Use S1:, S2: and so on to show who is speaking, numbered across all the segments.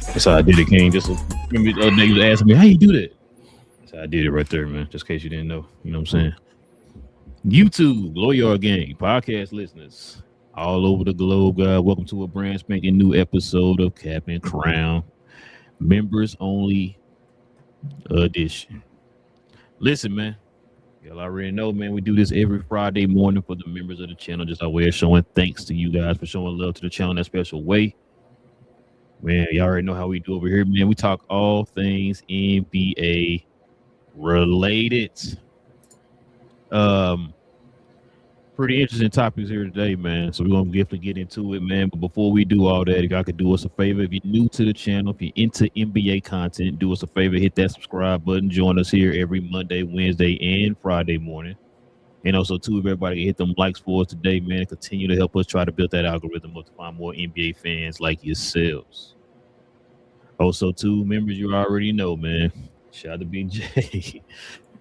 S1: That's how I did it, King. Just remember the other day you was asking me how you do that. That's how I did it right there, man. Just in case you didn't know. You know what I'm saying? YouTube, GloYard Gang, podcast listeners all over the globe, God. Welcome to a brand spanking new episode of Cap and Crown. Members only edition. Listen, man. Y'all already know, man, we do this every Friday morning for the members of the channel. Just our way of showing thanks to you guys for showing love to the channel in that special way. Man, y'all already know how we do over here, man. We talk all things NBA related. Pretty interesting topics here today, man. So we're gonna definitely get into it, man. But before we do all that, if y'all could do us a favor, if you're new to the channel, if you're into NBA content, do us a favor, hit that subscribe button. Join us here every Monday, Wednesday, and Friday morning. And also, too, if everybody can hit them likes for us today, man, continue to help us try to build that algorithm up to find more NBA fans like yourselves. Also, too, members, you already know, man. Shout out to BJ.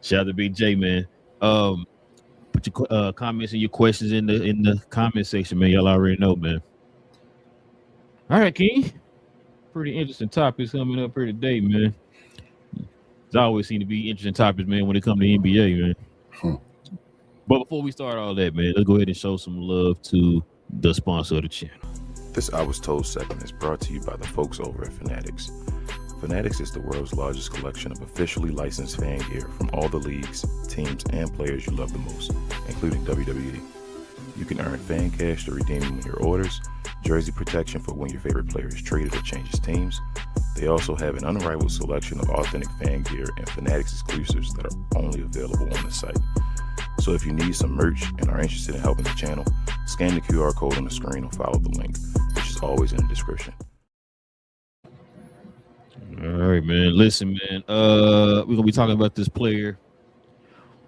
S1: Shout out to BJ, man. Put your comments and your questions in the comment section, man. Y'all already know, man. All right, King. Pretty interesting topics coming up here today, man. There's always seem to be interesting topics, man, when it comes to NBA, man. But before we start all that, man, let's go ahead and show some love to the sponsor of the channel.
S2: This I Was Told segment is brought to you by the folks over at Fanatics. Fanatics is the world's largest collection of officially licensed fan gear from all the leagues, teams, and players you love the most, including WWE. You can earn fan cash to redeem them in your orders, jersey protection for when your favorite player is traded or changes teams. They also have an unrivaled selection of authentic fan gear and Fanatics exclusives that are only available on the site. So if you need some merch and are interested in helping the channel, scan the QR code on the screen or follow the link, which is always in the description.
S1: All right, man. Listen, man. We're gonna be talking about this player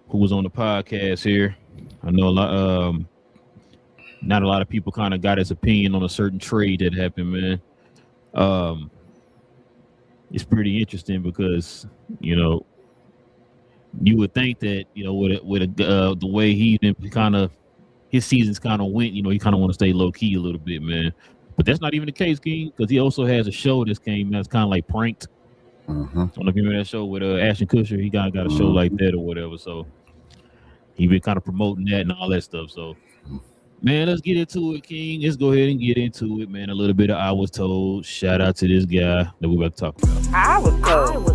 S1: who was on the podcast here. I know a lot. Not a lot of people kind of got his opinion on a certain trade that happened, man. It's pretty interesting because you would think that with the way he kind of his seasons kind of went, he kind of want to stay low key a little bit, man. But that's not even the case, King, because he also has a show that's came that's kind of like Pranked. I don't know if you remember that show with Ashton Kutcher. He got a show like that or whatever. So he been kind of promoting that and all that stuff. So, man, let's get into it, King. Let's go ahead and get into it, man. A little bit of I Was Told. Shout out to this guy that we're about to talk about.
S3: I was told.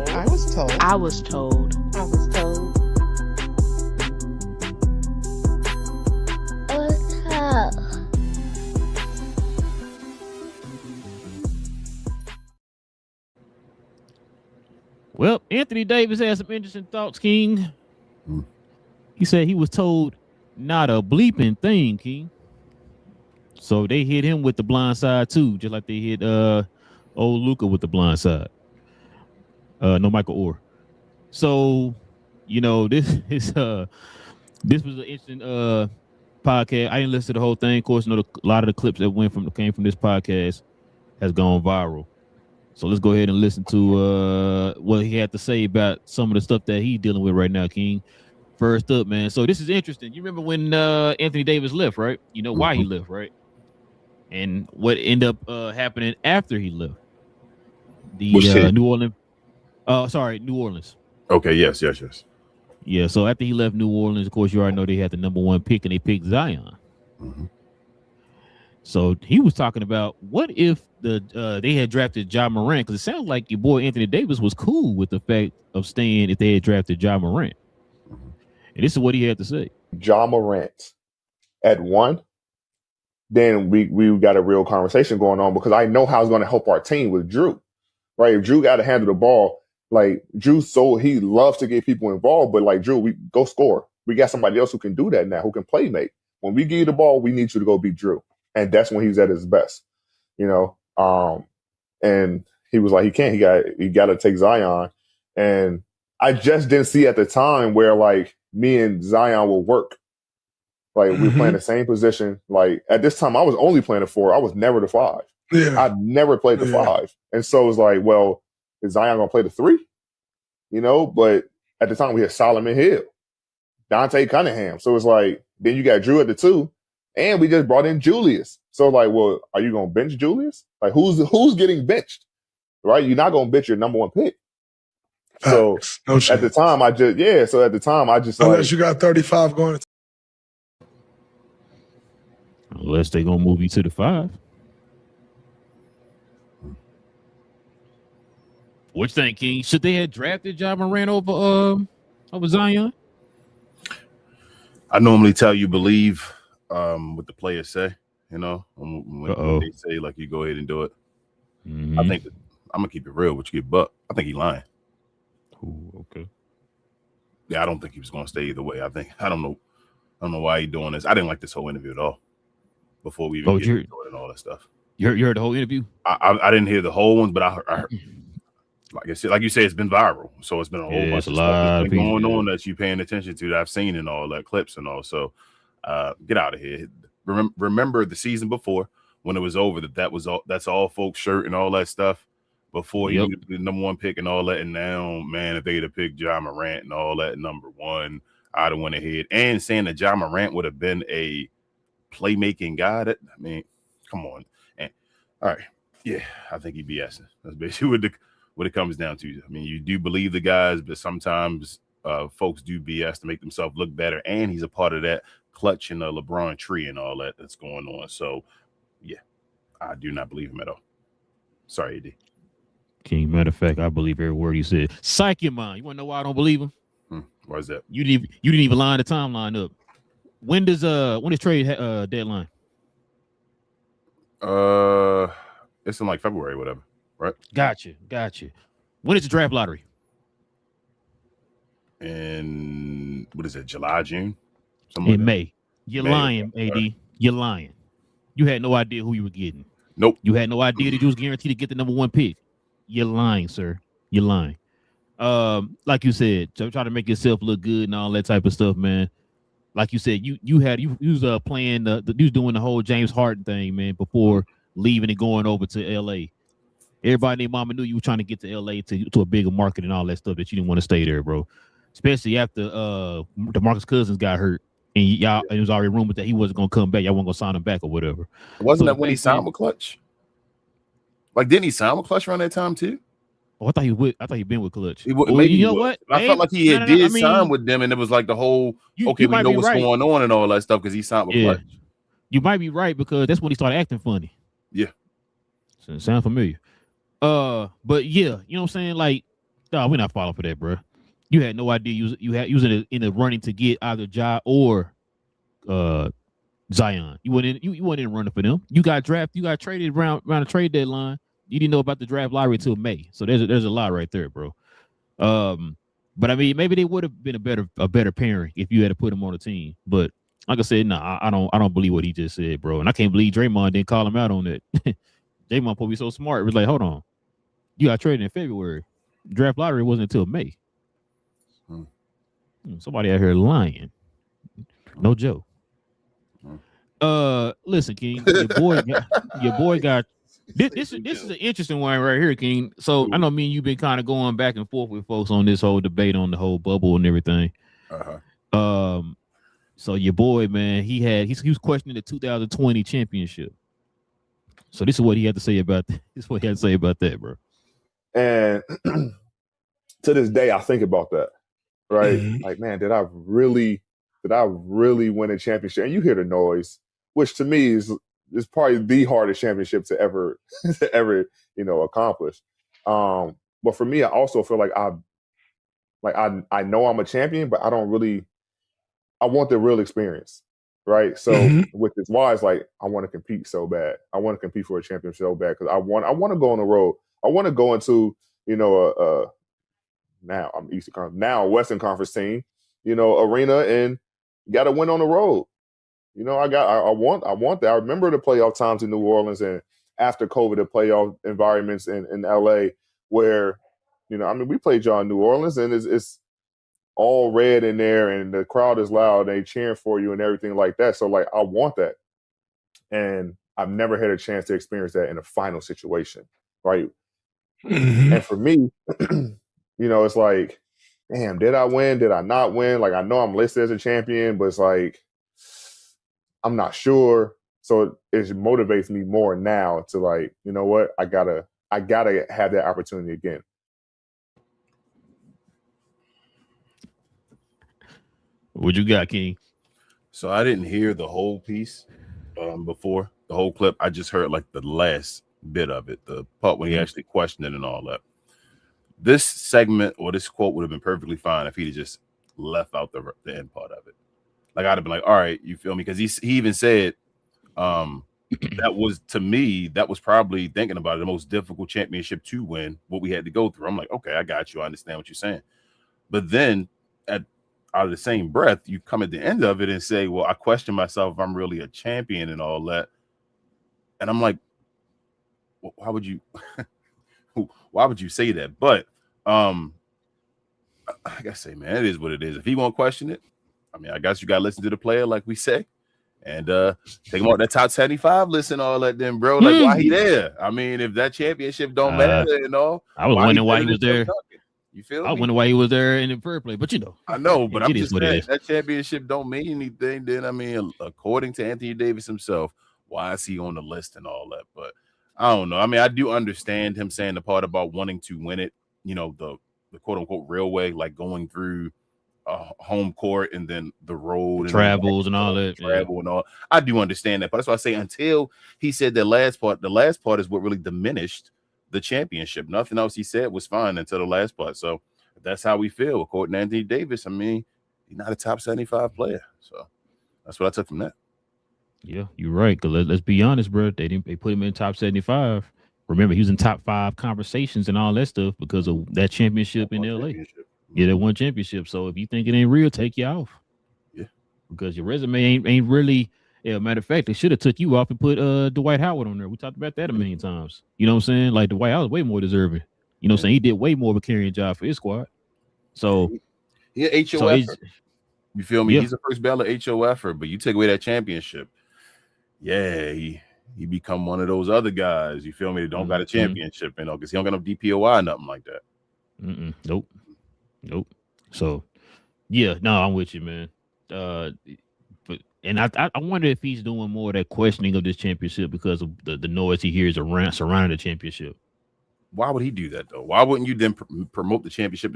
S4: I was told.
S3: I was told. I was told.
S1: Well, Anthony Davis had some interesting thoughts, King. He said he was told not a bleeping thing, King. So they hit him with the blind side too, just like they hit old Luka with the blind side. No Michael Orr. So, this was an interesting podcast. I didn't listen to the whole thing. Of course, a lot of the clips that came from this podcast has gone viral. So let's go ahead and listen to what he had to say about some of the stuff that he's dealing with right now, King. First up, man. So this is interesting. You remember when Anthony Davis left, right? You know why he left, right? And what ended up happening after he left? The New Orleans. New Orleans.
S2: Okay, yes.
S1: Yeah, so after he left New Orleans, of course, you already know they had the number 1 pick and they picked Zion. So he was talking about what if they had drafted Ja Morant, because it sounds like your boy Anthony Davis was cool with the fact of staying if they had drafted Ja Morant. And this is what he had to say.
S5: Ja Morant at 1, then we got a real conversation going on, because I know how it's going to help our team with Drew, right? If Drew got to handle the ball, like Drew, he loves to get people involved, but like Drew, we go score. We got somebody else who can do that now, who can play make. When we give you the ball, we need you to go beat Drew. And that's when he's at his best, and he was like, he got to take Zion. And I just didn't see at the time where like me and Zion will work. Like we playing the same position. Like at this time, I was only playing the 4. I was never the 5.
S4: Yeah.
S5: I never played the 5. And so it was like, well, is Zion going to play the 3? But at the time we had Solomon Hill, Dante Cunningham. So it's like, then you got Drew at the 2. And we just brought in Julius. So like, well, are you going to bench Julius? Like who's getting benched? right? You're not gonna bitch your number one pick. So
S4: no
S5: at the
S4: chance.
S5: time, I just
S4: Unless you got 35 going.
S1: Unless they gonna move you to the 5. What you think, King? Should they have drafted Ja Morant over Zion?
S2: I normally tell you believe what the players say. You know, when they say like you go ahead and do it.
S1: Mm-hmm.
S2: I think I'm gonna keep it real with you, but I think he's lying.
S1: Ooh, okay.
S2: Yeah, I don't think he was gonna stay either way. I don't know why he's doing this. I didn't like this whole interview at all. Before we even get into it and all that stuff.
S1: You heard the whole interview?
S2: I didn't hear the whole one, but I heard like I said, like you say, it's been viral. So it's been a whole bunch of stuff that's been going on that you paying attention to that I've seen and all that clips and all. So get out of here. Remember the season before when it was over that's all folks shirt and all that stuff before he was the number one pick and all that. And now, man, if they'd have picked Ja Morant and all that number one, I'd have went ahead. And saying that Ja Morant would have been a playmaking guy, come on. And all right, yeah, I think he'd be BSing. That's basically what it comes down to. I mean, you do believe the guys, but sometimes folks do BS to make themselves look better. And he's a part of that clutch and the LeBron tree and all that's going on. So, yeah, I do not believe him at all. Sorry, AD.
S1: King, matter of fact, I believe every word he said. Psych your mind. You want to know why I don't believe him?
S2: Why is that?
S1: You didn't even line the timeline up. When does trade deadline?
S2: It's in like February, or whatever, right?
S1: Gotcha. When is the draft lottery?
S2: And what is it? July, June?
S1: Something in like May. You're lying, AD. Right. You're lying. You had no idea who you were getting.
S2: Nope.
S1: You had no idea that you was guaranteed to get the number one pick. You're lying, sir. You're lying. Like you said, try to make yourself look good and all that type of stuff, man. Like you said, you was playing you was doing the whole James Harden thing, man, before leaving and going over to LA. Everybody named Mama knew you were trying to get to LA to a bigger market and all that stuff that you didn't want to stay there, bro. Especially after DeMarcus Cousins got hurt and it was already rumored that he wasn't gonna come back. Y'all wasn't gonna sign him back or whatever.
S2: Wasn't that when he signed with Clutch? Like, didn't he sign with Clutch around that time too?
S1: Oh, I thought he'd been with Clutch.
S2: Maybe you know what? I felt like he sign with them, and it was like the whole we know what's going on and all that stuff because he signed with Clutch.
S1: You might be right because that's when he started acting funny.
S2: Yeah,
S1: so sound familiar. But yeah, you know what I'm saying? Like, we're not falling for that, bro. You had no idea you was in the running to get either Ja or Zion. You weren't in running for them. You got drafted. You got traded around the trade deadline. You didn't know about the draft lottery until May. So there's a lot right there, bro. But I mean, maybe they would have been a better pairing if you had to put him on the team. But like I said, I don't believe what he just said, bro. And I can't believe Draymond didn't call him out on that. Draymond probably so smart. It was like, hold on, you got traded in February. Draft lottery wasn't until May. Somebody out here lying. No joke. Listen, King, your boy got. This is an interesting one right here, King. So I know me and you've been kind of going back and forth with folks on this whole debate on the whole bubble and everything. So your boy, man, he was questioning the 2020 championship. So this is what he had to say about that. This is what he had to say about that, bro.
S5: And to this day, I think about that. Right? Like, man, did I really win a championship? And you hear the noise, which to me is probably the hardest championship to ever accomplish. But for me, I also feel like I know I'm a champion, but I want the real experience, right? So which is why it's like I want to compete so bad. I want to compete for a championship so bad because I want to go on the road. I want to go into now I'm Eastern Conference, now Western Conference team, arena and got to win on the road. I want that. I remember the playoff times in New Orleans and after COVID, the playoff environments in LA where, we played y'all in New Orleans and it's all red in there and the crowd is loud and they cheering for you and everything like that. So like, I want that. And I've never had a chance to experience that in a final situation. Right. And for me, it's like, damn, did I win? Did I not win? Like, I know I'm listed as a champion, but it's like, I'm not sure. So it motivates me more now to like, you know what? I gotta I gotta have that opportunity again.
S1: What you got, King?
S2: So I didn't hear the whole piece before, the whole clip. I just heard like the last bit of it, the part when he actually questioned it and all that. This segment or this quote would have been perfectly fine if he'd just left out the end part of it. Like I'd have been like, all right, you feel me? Because he even said that was, to me, that was probably, thinking about it, the most difficult championship to win, what we had to go through. I'm like, okay, I got you. I understand what you're saying. But then out of the same breath, you come at the end of it and say, well, I question myself if I'm really a champion and all that. And I'm like, well, why would you say that? But I gotta say, man, it is what it is. If he won't question it, I mean, I guess you gotta listen to the player, like we say, and take him out that top 75 list and all that. Then, bro, like, why he there? I mean, if that championship don't matter and all,
S1: I was wondering why he was there.
S2: You feel me?
S1: I wonder why he was there in the first place, but
S2: I know, but I'm just saying that championship don't mean anything. Then, I mean, according to Anthony Davis himself, why is he on the list and all that? But I don't know. I mean, I do understand him saying the part about wanting to win it. You know, the quote unquote railway, like going through home court and then the road and
S1: travels and all that.
S2: And all. I do understand that, but that's why I say until he said the last part is what really diminished the championship. Nothing else he said was fine until the last part. So if that's how we feel, according to Anthony Davis, I mean, he's not a top 75 player. So that's what I took from that.
S1: Yeah, you're right. Because let's be honest, bro. They put him in top 75. Remember, he was in top 5 conversations and all that stuff because of that championship in LA. Yeah, that one championship. So if you think it ain't real, take you off.
S2: Yeah,
S1: because your resume ain't really. Yeah, matter of fact, they should have took you off and put Dwight Howard on there. We talked about that a million times. You know what I'm saying? Like Dwight Howard was way more deserving. You know what I'm saying? He did way more of a carrying job for his squad. So
S2: yeah, HO effort. You feel me? Yeah. He's a first ballot HO effort, but you take away that championship. Yeah, he become one of those other guys. You feel me? That don't got a championship, you know, because he don't got no DPOI, nothing like that.
S1: Nope. So yeah, no, I'm with you, man. And I wonder if he's doing more of that questioning of this championship because of the noise he hears around surrounding the championship.
S2: Why would he do that though? Why wouldn't you then promote the championship?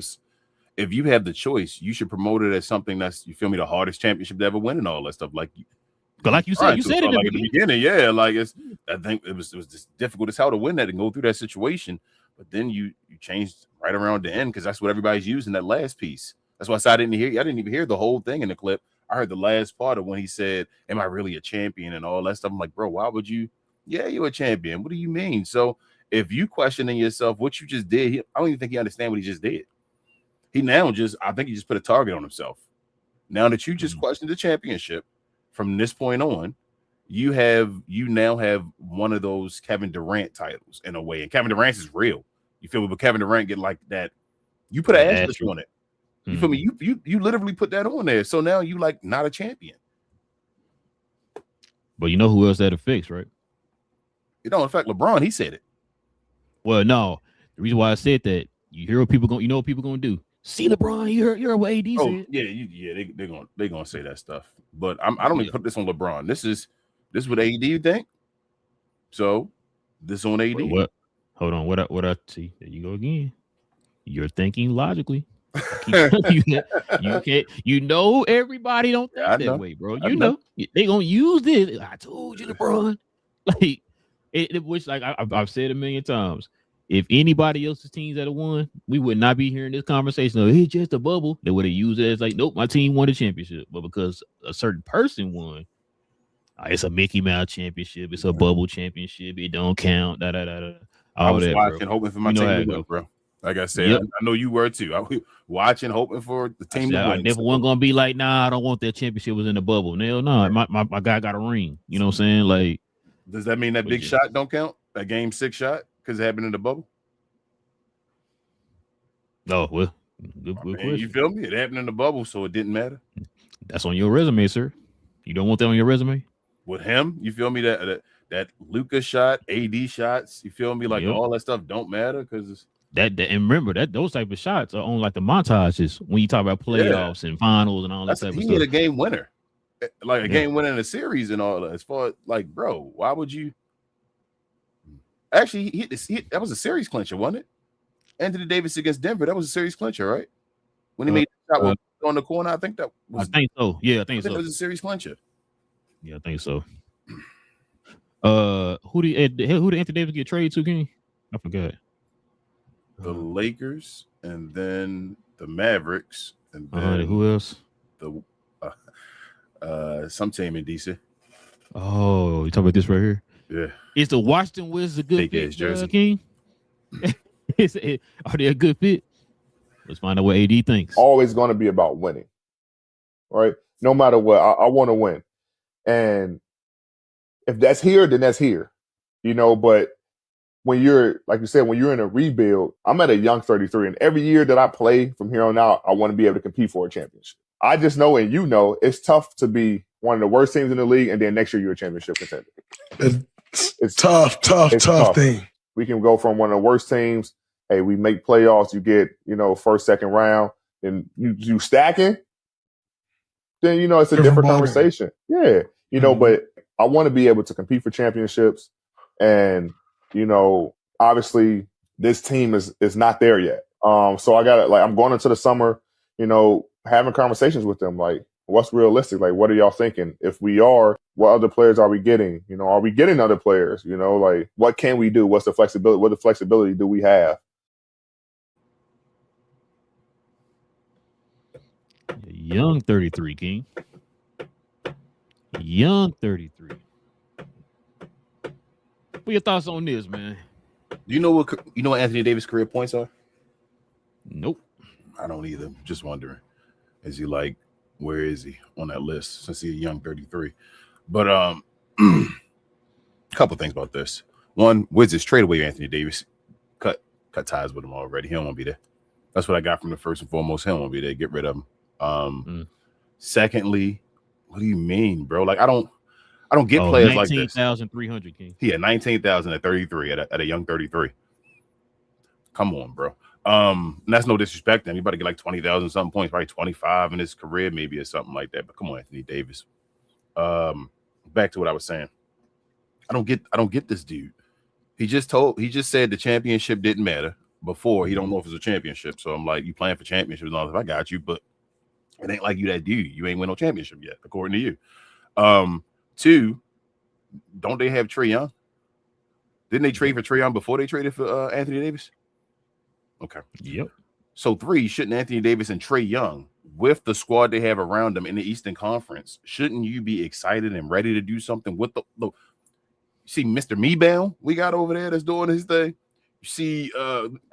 S2: If you have the choice, you should promote it as something that's, you feel me, the hardest championship to ever win and all that stuff. Like
S1: you said, it
S2: like at the beginning, yeah. Like I think it was just difficult as hell to win that and go through that situation. But then you changed right around the end because that's what everybody's using, that last piece. That's why I said I didn't even hear the whole thing in the clip. I heard the last part of when he said, am I really a champion and all that stuff. I'm like, bro, why would you? Yeah, you're a champion. What do you mean? So if you questioning yourself, what you just did, I don't even think he understand what he just did. I think he just put a target on himself. Now that you just questioned the championship, from this point on, you now have one of those Kevin Durant titles in a way. And Kevin Durant is real. You feel me? But Kevin Durant get like that. You put an asterisk on it. You feel me? You literally put that on there. So now you like not a champion.
S1: But you know who else that affects, right?
S2: It don't affect LeBron. He said it.
S1: Well, no. The reason why I said that, you hear what people going, you know what people gonna do. See LeBron, you're what AD said.
S2: Yeah, they're gonna say that stuff. But I don't even put this on LeBron. This is what AD you think. So this on AD.
S1: What? Hold on. What I see? There you go again. You're thinking logically. You can't. You know everybody don't think that way, bro. You know they gonna use this. I told you, LeBron. Like which, like I've said a million times. If anybody else's teams that have won, we would not be hearing this conversation. It's just a bubble. They would have used it as like, nope, my team won the championship. But because a certain person won, it's a Mickey Mouse championship. It's a bubble championship. It don't count.
S2: I was watching, hoping for my team to win, bro. Like I said, I know you were too. I was watching, hoping for the team to win.
S1: I never wasn't gonna be like, nah, I don't want that championship was in the bubble. No, my guy got a ring. You know what I'm saying? Like,
S2: does that mean that big shot don't count? That game 6 shot? Because it happened in the bubble?
S1: No, well, good question.
S2: You feel me? It happened in the bubble, so it didn't matter.
S1: That's on your resume, sir. You don't want that on your resume?
S2: With him, you feel me? That Luka shot, AD shots, you feel me? Like all that stuff don't matter because
S1: that and remember that those type of shots are on like the montages when you talk about playoffs and finals and all that type of stuff.
S2: He hit a game winner, like a game winner in a series and all that. As far as like, bro, why would you? Actually, that was a series clincher, wasn't it? Anthony Davis against Denver. That was a series clincher, right? When he made the shot on the corner, I think that was.
S1: I think so. Yeah, I think so.
S2: It was a series clincher.
S1: Yeah, I think so. Who did Anthony Davis get traded to, King? I forgot.
S2: The Lakers, and then the Mavericks, and then
S1: who else?
S2: The some team in DC.
S1: Oh, you talking about this right here?
S2: Yeah.
S1: Is the Washington Wizards a good fit,
S2: jersey.
S1: King? Are they a good fit? Let's find out what AD thinks.
S5: Always going to be about winning, right? No matter what, I want to win. And if that's here, then that's here, but when you're, like you said, when you're in a rebuild, I'm at a young 33, and every year that I play from here on out, I want to be able to compete for a championship. I just know, and it's tough to be one of the worst teams in the league, and then next year you're a championship contender. It's tough
S4: thing.
S5: We can go from one of the worst teams. Hey, we make playoffs. You get, first, second round, and you stacking. Then it's a different conversation. Yeah, but I want to be able to compete for championships, and obviously this team is not there yet. So I got I'm going into the summer, having conversations with them, like, what's realistic? Like, what are y'all thinking? If we are, what other players are we getting? Are we getting other players? Like, what can we do? What's the flexibility? What flexibility do we have?
S1: Young 33, King. Young 33. What your thoughts on this, man?
S2: Do you know what Anthony Davis' career points are?
S1: Nope.
S2: I don't either. Just wondering. Is he like, where is he on that list since he's a young 33? But a couple things about this. One, Wizards trade away Anthony Davis. Cut ties with him already. He don't want to be there. That's what I got from the first and foremost. He don't want to be there. Get rid of him. Secondly, what do you mean, bro? Like, I don't get players like this.
S1: 19,300, King.
S2: Yeah, 19,000 at 33 at a young 33. Come on, bro. And that's no disrespect. Anybody get like 20,000 something points, probably 25 in his career, maybe, or something like that. But come on, Anthony Davis. Back to what I was saying. I don't get this dude. He just said the championship didn't matter before. He don't know if it's a championship. So I'm like, you playing for championships and all that. I got you, but it ain't like you that dude. You ain't win no championship yet, according to you. Two, don't they have Trae Young? Didn't they trade for Trae Young before they traded for Anthony Davis? Okay.
S1: Yep. So
S2: 3, shouldn't Anthony Davis and Trae Young, with the squad they have around them in the Eastern Conference, shouldn't you be excited and ready to do something with the you see Mr. Mebell we got over there that's doing his thing? You see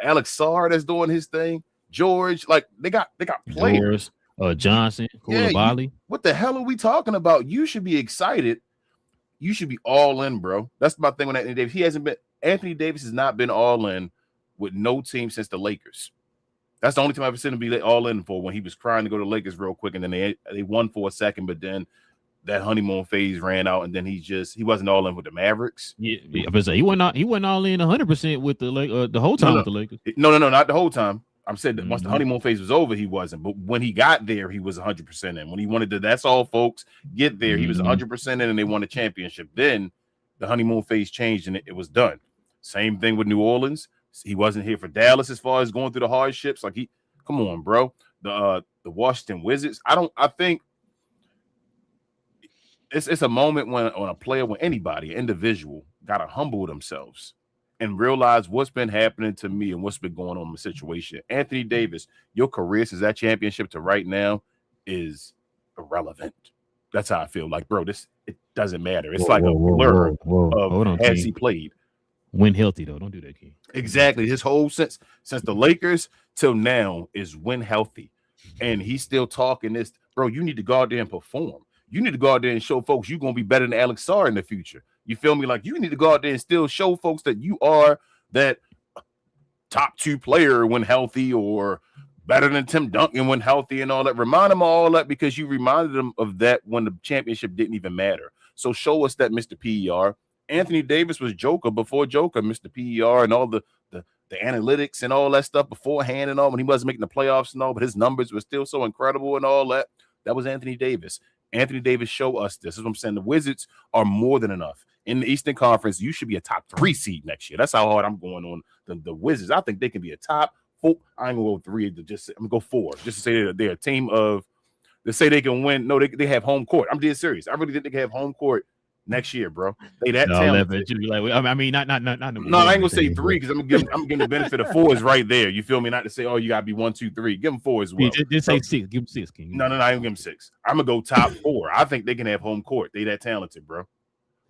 S2: Alex Sarr that's doing his thing. George, like they got players.
S1: Johnson, Koulibaly.
S2: What the hell are we talking about? You should be excited. You should be all in, bro. That's my thing with Anthony Davis. Anthony Davis has not been all in with no team since the Lakers. That's the only time I've ever seen him be all in for, when he was crying to go to the Lakers real quick, and then they won for a second, but then that honeymoon phase ran out, and then he wasn't all in with the Mavericks.
S1: Yeah, he went all in 100% with the whole time with the Lakers.
S2: No, not the whole time. I'm saying that once the honeymoon phase was over, he wasn't. But when he got there, he was 100% in. When he wanted to, that's all, folks, get there, he was 100% in, and they won the championship. Then the honeymoon phase changed, and it was done. Same thing with New Orleans. He wasn't here for Dallas as far as going through the hardships. Like, come on, bro. The Washington Wizards. I think it's a moment when a player, when anybody, an individual, gotta humble themselves and realize what's been happening to me and what's been going on in the situation. Anthony Davis, your career since that championship to right now is irrelevant. That's how I feel. Like, bro, it doesn't matter. It's like a blur of has he played.
S1: When healthy, though. Don't do that, King.
S2: Exactly. His whole since the Lakers till now is when healthy. And he's still talking this. Bro, you need to go out there and perform. You need to go out there and show folks you're going to be better than Alex Sarr in the future. You feel me? Like, you need to go out there and still show folks that you are that top 2 player when healthy, or better than Tim Duncan when healthy and all that. Remind them of all that, because you reminded them of that when the championship didn't even matter. So show us that, Mr. PER. Anthony Davis was Joker before Joker, Mr. PER, and all the analytics and all that stuff beforehand and all, when he wasn't making the playoffs and all, but his numbers were still so incredible and all that. That was Anthony Davis. Anthony Davis, show us this. That's what I'm saying. The Wizards are more than enough.
S4: in the Eastern Conference, you should be a top 3 seed next year. That's how hard I'm going on the Wizards. I think they can be a top 4. I ain't gonna go 3 to I'm gonna go 4 just to say they're a team of. They say they can win. No, they have home court. I'm dead serious. I really think they can have home court next year, bro. They that talented.
S1: I mean, not.
S4: No, I ain't gonna say 3 because I'm giving the benefit of 4 is right there. You feel me? Not to say, oh, you gotta be 1, 2, 3. Give them 4 as well.
S1: Just say 6. Give them 6. King.
S4: No, I ain't gonna give them 6. I'm gonna go top 4. I think they can have home court. They that talented, bro.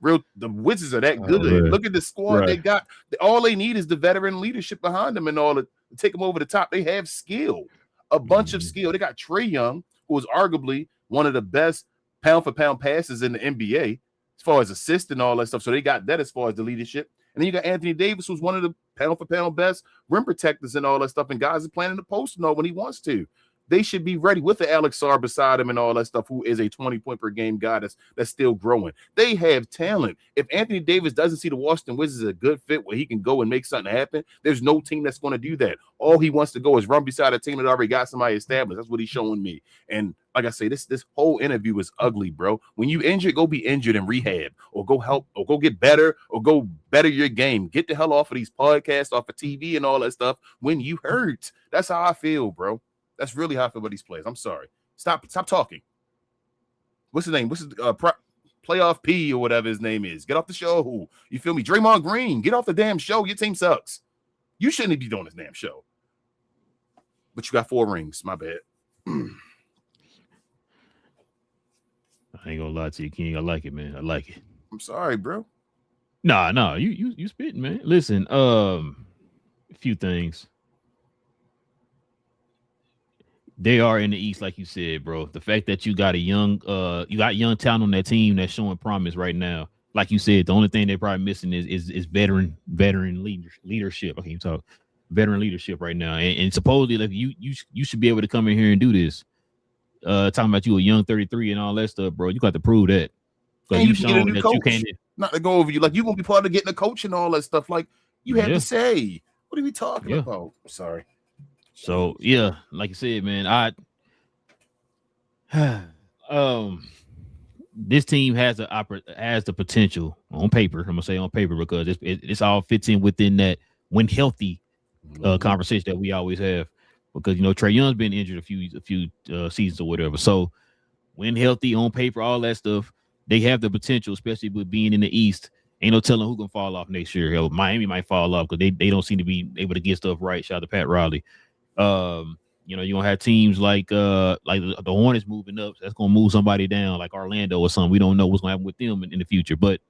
S4: The Wizards are that good. Look at the squad they got. All they need is the veteran leadership behind them and all to take them over the top. They have skill, a bunch of skill. They got Trae Young, who is arguably one of the best pound for pound passes in the NBA as far as assists and all that stuff. So they got that as far as the leadership. And then you got Anthony Davis, who's one of the pound for pound best rim protectors and all that stuff. And guys are playing in the post and all when he wants to. They should be ready with the Alex Sarr beside him and all that stuff, who is a 20-point per game guy that's still growing. They have talent. If Anthony Davis doesn't see the Washington Wizards as a good fit where he can go and make something happen, there's no team that's going to do that. All he wants to go is run beside a team that already got somebody established. That's what he's showing me. And like I say, this whole interview is ugly, bro. When you injured, go be injured and rehab, or go help, or go get better, or go better your game. Get the hell off of these podcasts, off of TV and all that stuff when you hurt. That's how I feel, bro. That's really how I feel about these players. I'm sorry. Stop talking. What's his name? What's his playoff P or whatever his name is? Get off the show. You feel me? Draymond Green, get off the damn show. Your team sucks. You shouldn't be doing this damn show. But you got 4 rings. My bad.
S1: I ain't gonna lie to you, King. I like it, man. I like it.
S4: I'm sorry, bro.
S1: Nah. You spitting, man. Listen, a few things. They are in the East, like you said, bro. The fact that you got young talent on that team that's showing promise right now. Like you said, the only thing they're probably missing is veteran leadership. I can't talk. Veteran leadership right now, and supposedly, like you should be able to come in here and do this. Talking about you a young 33 and all that stuff, bro. You got to prove that.
S4: And you shown that coach. You can't. Not to go over you, like you gonna be part of getting a coach and all that stuff. Like you have to say, what are we talking about? I'm sorry.
S1: So yeah, like you said, man, this team has the potential on paper. I'm gonna say on paper because it's all fits in within that when healthy conversation that we always have. Because Trae Young's been injured a few seasons or whatever. So when healthy on paper, all that stuff, they have the potential, especially with being in the East. Ain't no telling who can fall off next year. Hell, Miami might fall off because they don't seem to be able to get stuff right. Shout out to Pat Riley. You're gonna have teams like the Hornets moving up. So that's gonna move somebody down, like Orlando or something. We don't know what's gonna happen with them in the future. But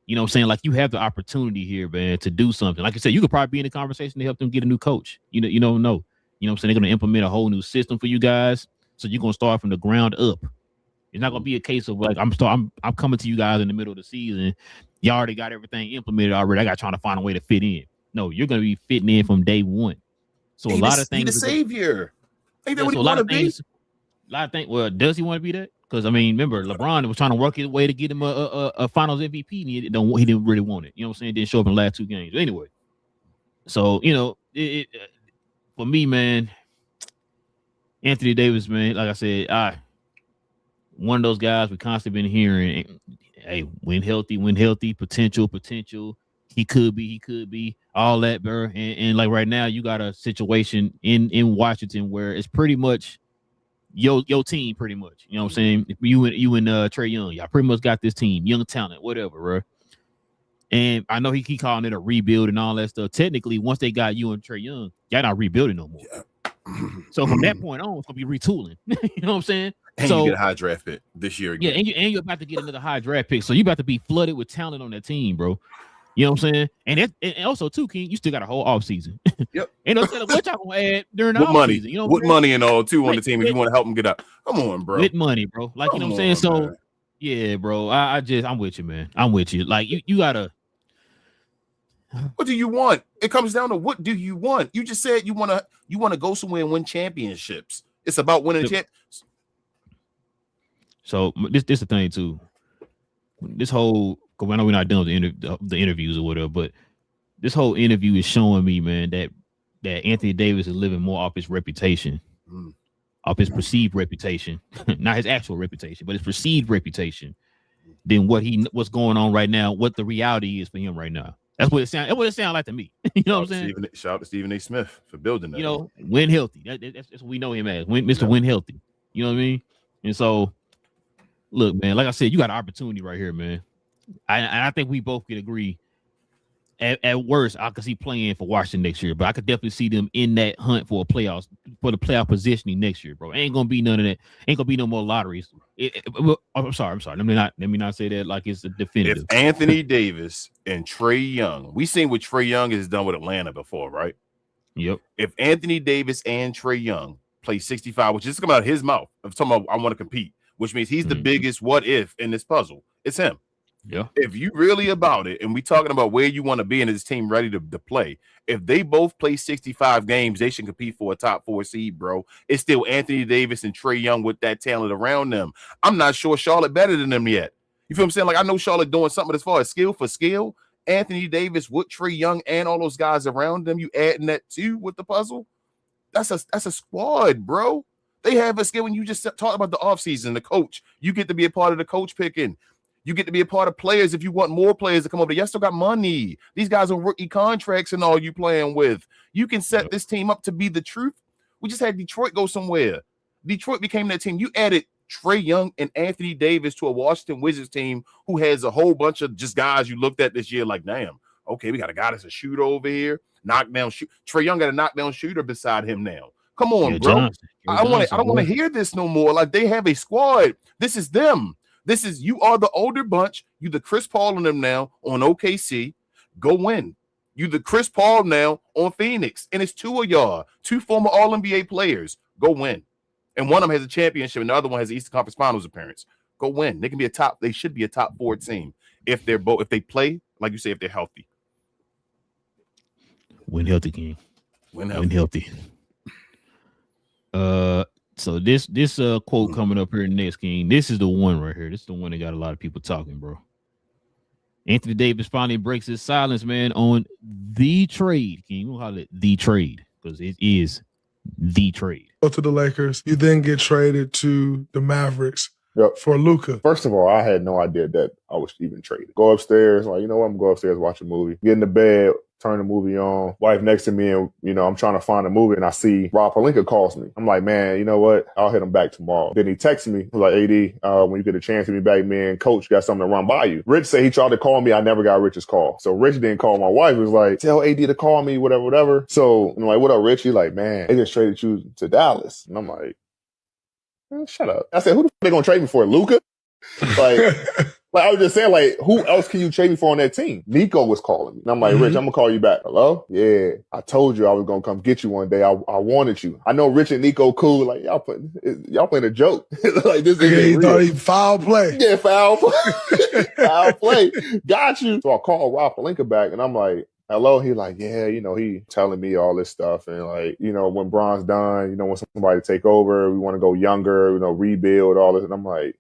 S1: you know what I'm saying? Like you have the opportunity here, man, to do something. Like I said, you could probably be in the conversation to help them get a new coach. You don't know. You know what I'm saying? They're gonna implement a whole new system for you guys. So you're gonna start from the ground up. It's not gonna be a case of like I'm coming to you guys in the middle of the season. You already got everything implemented already. I got trying to find a way to fit in. No, you're gonna be fitting in from day one. So a lot of things.
S4: He's the savior. Ain't that what he want to be?
S1: A lot of things. Well, does he want to be that? Because I mean, remember LeBron was trying to work his way to get him a Finals MVP. And he didn't really want it. You know what I'm saying? Didn't show up in the last 2 games. But anyway, so for me, man, Anthony Davis, man, like I said, one of those guys we constantly been hearing. Hey, when healthy, potential. He could be all that, bro. And like right now, you got a situation in Washington where it's pretty much your team, pretty much. You know what I'm saying? You and Trae Young, y'all pretty much got this team, young talent, whatever, bro. And I know he calling it a rebuild and all that stuff. Technically, once they got you and Trae Young, y'all not rebuilding no more. Yeah. So from that point on, it's gonna be retooling. You know what I'm saying?
S4: And you get a high draft pick this year again.
S1: Yeah, and you're about to get another high draft pick. So you about to be flooded with talent on that team, bro. You know what I'm saying? And also too, King, you still got a whole off season.
S4: Yep.
S1: Ain't no telling what y'all gonna add during the off season. You know
S4: what money and all too on the team if you want to help them get up. Come on, bro.
S1: With money, bro. Like you know what I'm saying? So man. Yeah, bro. I'm with you, man. I'm with you. Like you gotta.
S4: What do you want? It comes down to what do you want? You just said you wanna go somewhere and win championships. It's about winning championships.
S1: So this the thing too. This whole, because I know we're not done with the interviews or whatever, but this whole interview is showing me, man, that Anthony Davis is living more off his reputation, off his perceived reputation, not his actual reputation, but his perceived reputation. than what's going on right now, what the reality is for him right now. That's what it sounds. That's what it sounds like to me. You know what I'm saying?
S4: Shout out to Stephen A. Smith for building that.
S1: You know, win healthy. That's what we know him as. Mr. Win healthy. You know what I mean? And so, look, man. Like I said, you got an opportunity right here, man. I think we both could agree. At worst, I could see playing for Washington next year, but I could definitely see them in that hunt for the playoff positioning next year, bro. Ain't gonna be none of that. Ain't gonna be no more lotteries. I'm sorry. Let me not say that like it's a definitive.
S4: If Anthony Davis and Trae Young, we seen what Trae Young has done with Atlanta before, right?
S1: Yep.
S4: If Anthony Davis and Trae Young play 65, which is coming out of his mouth, of talking about I want to compete, which means he's the biggest what if in this puzzle. It's him.
S1: Yeah.
S4: If you really about it, and we talking about where you want to be in this team ready to play, if they both play 65 games, they should compete for a top 4 seed, bro. It's still Anthony Davis and Trae Young with that talent around them. I'm not sure Charlotte better than them yet. You feel what I'm saying? Like I know Charlotte doing something as far as skill for skill. Anthony Davis with Trae Young and all those guys around them, you adding that too with the puzzle? That's a squad, bro. They have a skill. When you just talk about the offseason, the coach, you get to be a part of the coach picking. You get to be a part of players if you want more players to come over. You still got money. These guys are rookie contracts and all you playing with. You can set this team up to be the truth. We just had Detroit go somewhere. Detroit became that team. You added Trae Young and Anthony Davis to a Washington Wizards team who has a whole bunch of just guys you looked at this year like, damn, okay, we got a guy that's a shooter over here. Knockdown shoot. Trae Young got a knockdown shooter beside him now. Come on, bro. I don't want to hear this no more. Like they have a squad. This is them. This is you are the older bunch. You the Chris Paul and them now on OKC. Go win. You the Chris Paul now on Phoenix. And it's 2 of y'all, 2 former All-NBA players. Go win. And one of them has a championship and the other one has the Eastern Conference Finals appearance. Go win. They should be a top 4 team if they play, like you say, if they're healthy.
S1: Win healthy, King.
S4: Win
S1: healthy. So this quote coming up here next, King. This is the one right here. This is the one that got a lot of people talking, bro. Anthony Davis finally breaks his silence, man, on the trade. King, we'll call it the trade because it is the trade.
S6: Go to the Lakers. You then get traded to the Mavericks for Luka.
S5: First of all, I had no idea that I was even traded. Go upstairs, like, you know what? I'm going to go upstairs, watch a movie. Get in the bed, turn the movie on. Wife next to me, and, you know, I'm trying to find a movie, and I see Rob Pelinka calls me. I'm like, man, you know what? I'll hit him back tomorrow. Then he texts me, like, AD, when you get a chance to be back, man, coach got something to run by you. Rich said he tried to call me. I never got Rich's call. So Rich didn't call my wife. He was like, tell AD to call me, whatever. So I'm like, what up, Rich? He's like, man, they just traded you to Dallas. And I'm like, man, shut up. I said, who the f*** they going to trade me for? Luka? Like, I was just saying, like, who else can you trade me for on that team? Nico was calling me. And I'm like, Rich, I'm going to call you back. Hello? Yeah. I told you I was going to come get you one day. I wanted you. I know Rich and Nico cool. Like, y'all playing a joke. Like, this is
S6: he thought he foul play.
S5: Yeah, foul play. Foul play. Got you. So I called Rob Pelinka back, and I'm like, hello? He like, yeah, you know, he telling me all this stuff. And like, you know, when Bron's done, you know, when somebody take over, we want to go younger, you know, rebuild, all this. And I'm like,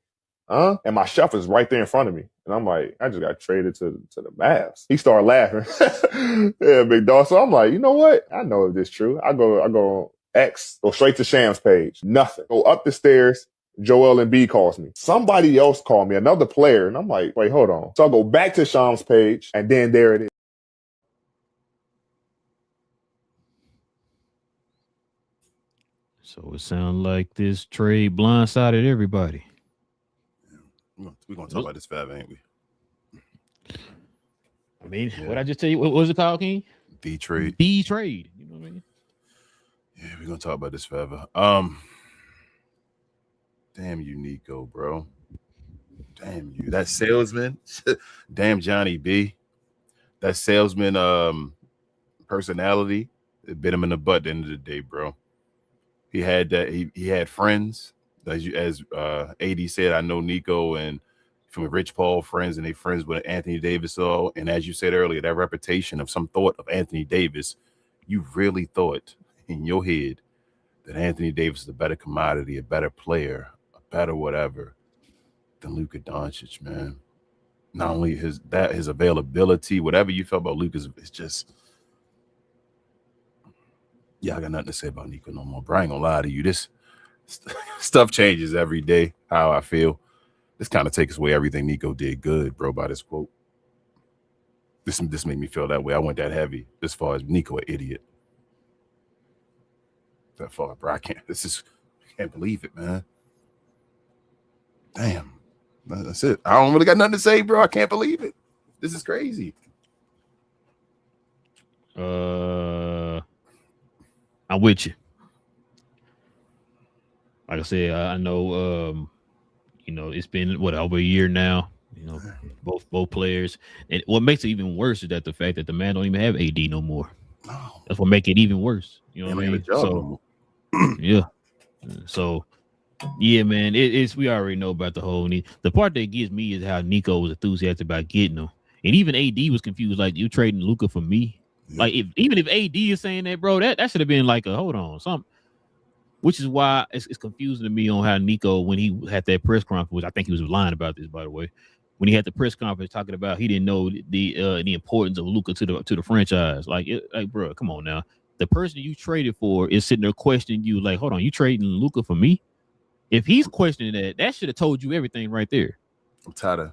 S5: huh? And my chef is right there in front of me. And I'm like, I just got traded to the Mavs. He started laughing. Yeah, big dog. So I'm like, you know what? I know if this is true. I go X, go straight to Sham's page. Nothing. Go up the stairs. Joel Embiid calls me. Somebody else called me, another player. And I'm like, wait, hold on. So I go back to Sham's page, and then there it is.
S1: So it sounds like this trade blindsided everybody.
S4: We're going to talk about this forever, ain't we?
S1: I mean, what I just tell you, what was it called, King?
S4: The trade.
S1: The trade. You know what I mean?
S4: Yeah, we're going to talk about this forever. Damn you, Nico, bro. Damn you. That salesman. Damn Johnny B. That salesman personality, it bit him in the butt at the end of the day, bro. He had that. He had friends. As AD said, I know Nico and from Rich Paul friends, and they friends with Anthony Davis. And as you said earlier, that reputation of some thought of Anthony Davis, you really thought in your head that Anthony Davis is a better commodity, a better player, a better whatever than Luka Doncic, man. Not only his availability, whatever you felt about Luka, it's just, yeah, I got nothing to say about Nico no more. Bro, I ain't gonna lie to you. This stuff changes every day, how I feel. This kind of takes away everything Nico did good, bro, by this quote. This made me feel that way. I went that heavy as far as Nico, an idiot. That far, bro. I can't believe it, man. Damn. That's it. I don't really got nothing to say, bro. I can't believe it. This is crazy.
S1: I'm with you. Like I said, I know it's been over a year now. Both players, and what makes it even worse is that the fact that the man don't even have AD no more.
S4: Oh.
S1: That's what make it even worse. You know what I mean? So yeah. So yeah, man, we already know about the whole need. The part that gets me is how Nico was enthusiastic about getting him, and even AD was confused. Like, you trading Luka for me? Yeah. Like, even if AD is saying that, bro, that should have been like a hold on something. Which is why it's confusing to me on how Nico, when he had that press conference, which I think he was lying about this, by the way, when he had the press conference talking about he didn't know the importance of Luka to the franchise. Like, bro, come on now. The person you traded for is sitting there questioning you, like, hold on, you trading Luka for me? If he's questioning that should have told you everything right there.
S4: I'm tired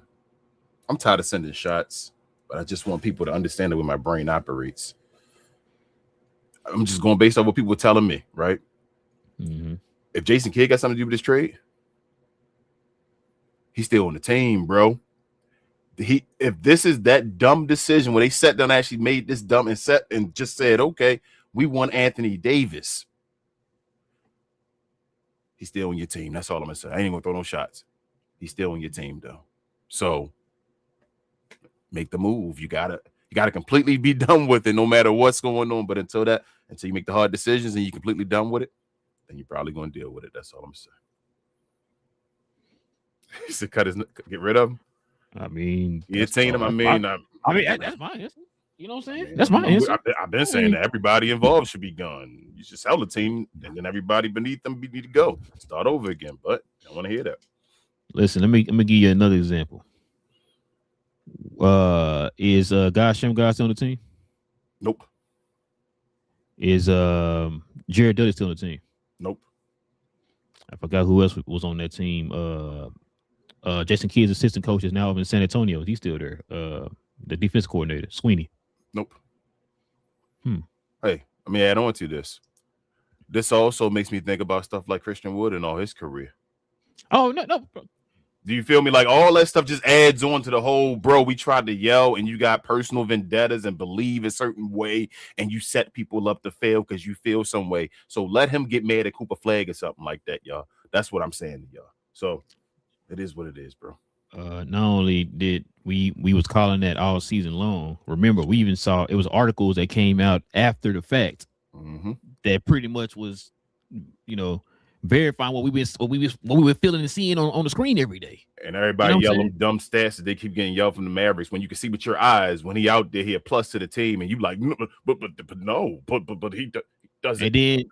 S4: of sending shots, but I just want people to understand the way my brain operates. I'm just going based on what people are telling me, right?
S1: Mm-hmm.
S4: If Jason Kidd got something to do with this trade, he's still on the team, bro. If this is that dumb decision where they sat down and actually made this dumb and just said, okay, we want Anthony Davis, he's still on your team. That's all I'm gonna say. I ain't gonna throw no shots. He's still on your team though. So make the move. You gotta completely be done with it, no matter what's going on. But until you make the hard decisions and you're completely done with it, then you're probably gonna deal with it. That's all I'm saying. He said, get rid of him.
S1: I mean,
S4: you entertain him. I mean,
S1: that's my answer. You know what I'm saying? Man, that's my answer.
S4: I've been saying that everybody involved should be gone. You should sell the team, and then everybody beneath them need to go. Start over again. But I don't want to hear that.
S1: Listen, let me give you another example. Is Shem God still on the team?
S4: Nope.
S1: Is Jared Dudley still on the team?
S4: Nope.
S1: I forgot who else was on that team. Jason Kidd's assistant coach is now up in San Antonio. He's still there. The defense coordinator, Sweeney.
S4: Nope. Hey, let me add on to this. This also makes me think about stuff like Christian Wood and all his career.
S1: Oh, no.
S4: Do you feel me? Like, all that stuff just adds on to the whole, bro, we tried to yell and you got personal vendettas and believe a certain way and you set people up to fail because you feel some way. So let him get mad at Cooper Flagg or something like that, y'all. That's what I'm saying to y'all. So it is what it is, bro.
S1: Not only did we was calling that all season long. Remember, we even saw it was articles that came out after the fact that pretty much was, verifying what we were feeling and seeing on the screen every day.
S4: And everybody yelling dumb stats that they keep getting yelled from the Mavericks when you can see with your eyes when he out there, he a plus to the team, and you like, but he doesn't.
S1: And then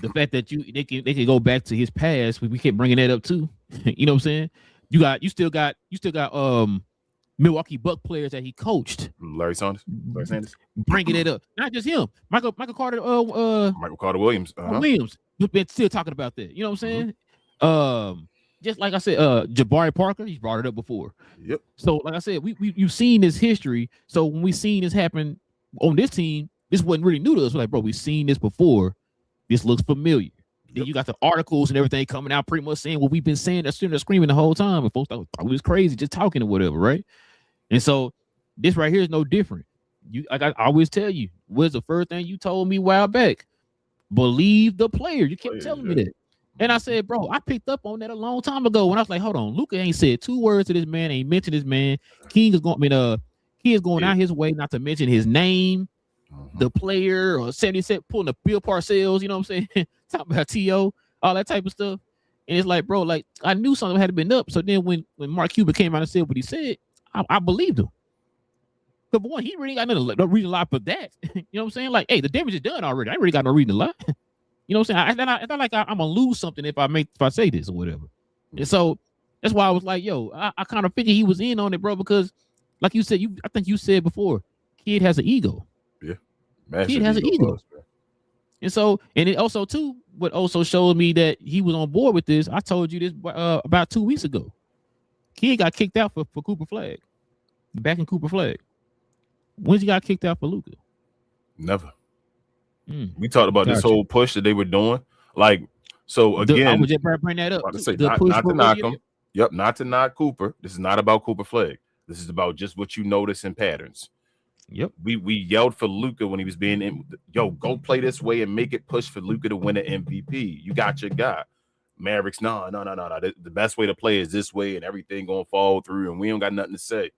S1: the fact that they can go back to his past, we kept bringing that up too. You know what I'm saying? You still got Milwaukee Buck players that he coached.
S4: Larry Sanders.
S1: Bringing it up. Not just him. Michael Carter.
S4: Michael Carter Williams.
S1: Williams. Been still talking about that. You know what I'm saying? Just like I said, Jabari Parker, he's brought it up before.
S4: Yep.
S1: So like I said, you've seen this history. So when we seen this happen on this team, this wasn't really new to us. We're like, bro, we've seen this before. This looks familiar. Then you got the articles and everything coming out pretty much saying what we've been saying, screaming the whole time. And folks thought we was crazy just talking or whatever, right? And so this right here is no different. I always tell you, what's the first thing you told me a while back? Believe the player. You kept telling me that. And I said, bro, I picked up on that a long time ago when I was like, hold on, Luka ain't said 2 words to this man, ain't mentioned this man. He is going out his way not to mention his name, the player, or 77 pulling the Bill Parcells, you know what I'm saying? Talking about T.O., all that type of stuff. And it's like, bro, like I knew something had been up. So then when Mark Cuban came out and said what he said, I believed him. But one, he really got no reason to lie for that. You know what I'm saying? Like, hey, the damage is done already. I ain't really got no reason to lie. You know what I'm saying? It's not like I'm gonna lose something if I say this or whatever. And so that's why I was like, yo, I kind of figured he was in on it, bro, because like you said, I think you said before, kid has an ego.
S4: Yeah.
S1: Kid has an ego. And so, and it also too, what also showed me that he was on board with this, I told you this about 2 weeks ago. Kid got kicked out for Cooper Flag. Back in Cooper Flag. When's he got kicked out for Luka?
S4: Never. We talked about this whole push that they were doing. Like, so again,
S1: I would just bring that up.
S4: Say, not to knock him. Yep, not to knock Cooper. This is not about Cooper Flag. This is about just what you notice in patterns.
S1: Yep.
S4: We yelled for Luka when he was being in. Yo, go play this way and make it push for Luka to win an MVP. You got your guy. Mavericks, no. The best way to play is this way, and everything gonna fall through, and we don't got nothing to say.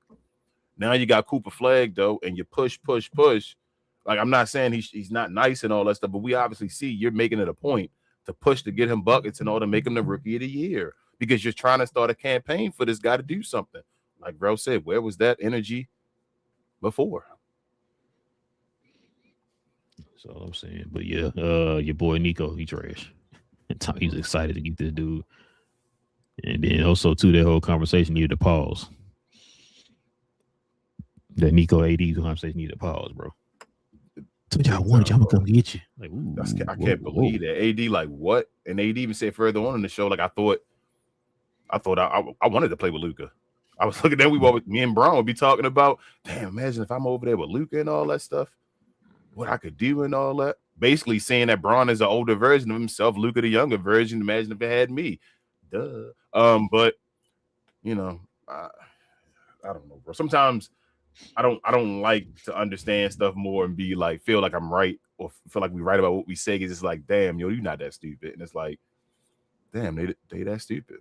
S4: Now you got Cooper Flag though, and you push. Like, I'm not saying he's not nice and all that stuff, but we obviously see you're making it a point to push to get him buckets in order to make him the rookie of the year because you're trying to start a campaign for this guy to do something. Like bro said, where was that energy before?
S1: That's all I'm saying. But yeah, your boy Nico, he trash. He's excited to get this dude. And then also too, that whole conversation needed to pause. That Nico AD conversation needed to pause, bro. Told y'all I wanted you, I'm gonna come get you. Like, ooh,
S4: I can't believe that. AD, like what? And AD even said further on in the show, like I thought I wanted to play with Luka. I was looking at me and Brown would be talking about, damn, imagine if I'm over there with Luka and all that stuff, what I could do and all that. Basically saying that Braun is an older version of himself, Luka the younger version. Imagine if it had me. Duh. But you know, I don't know, bro. Sometimes I don't like to understand stuff more and be like, feel like I'm right or feel like we right about what we say. It's just like, damn, yo, you're not that stupid. And it's like, damn, they that stupid.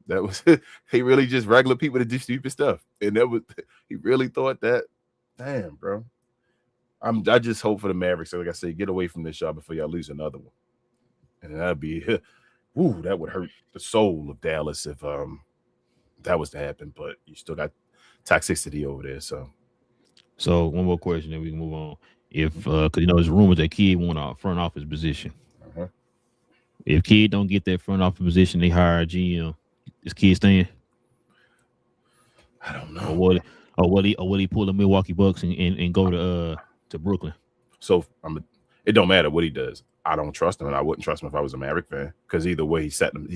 S4: That was they really just regular people that do stupid stuff. And that was he really thought that. Damn, bro. I just hope for the Mavericks. So like I say, get away from this shot before y'all lose another one. And that'd be that would hurt the soul of Dallas if that was to happen. But you still got toxicity over there. So
S1: one more question, then we can move on. If because there's rumors that Kid want a front office position.
S4: Uh-huh.
S1: If Kid don't get that front office position, they hire a GM. Is Kid staying?
S4: I don't know.
S1: Or will he pull the Milwaukee Bucks and go to Brooklyn?
S4: So it don't matter what he does. I don't trust him, and I wouldn't trust him if I was a Maverick fan. Because either way, he's setting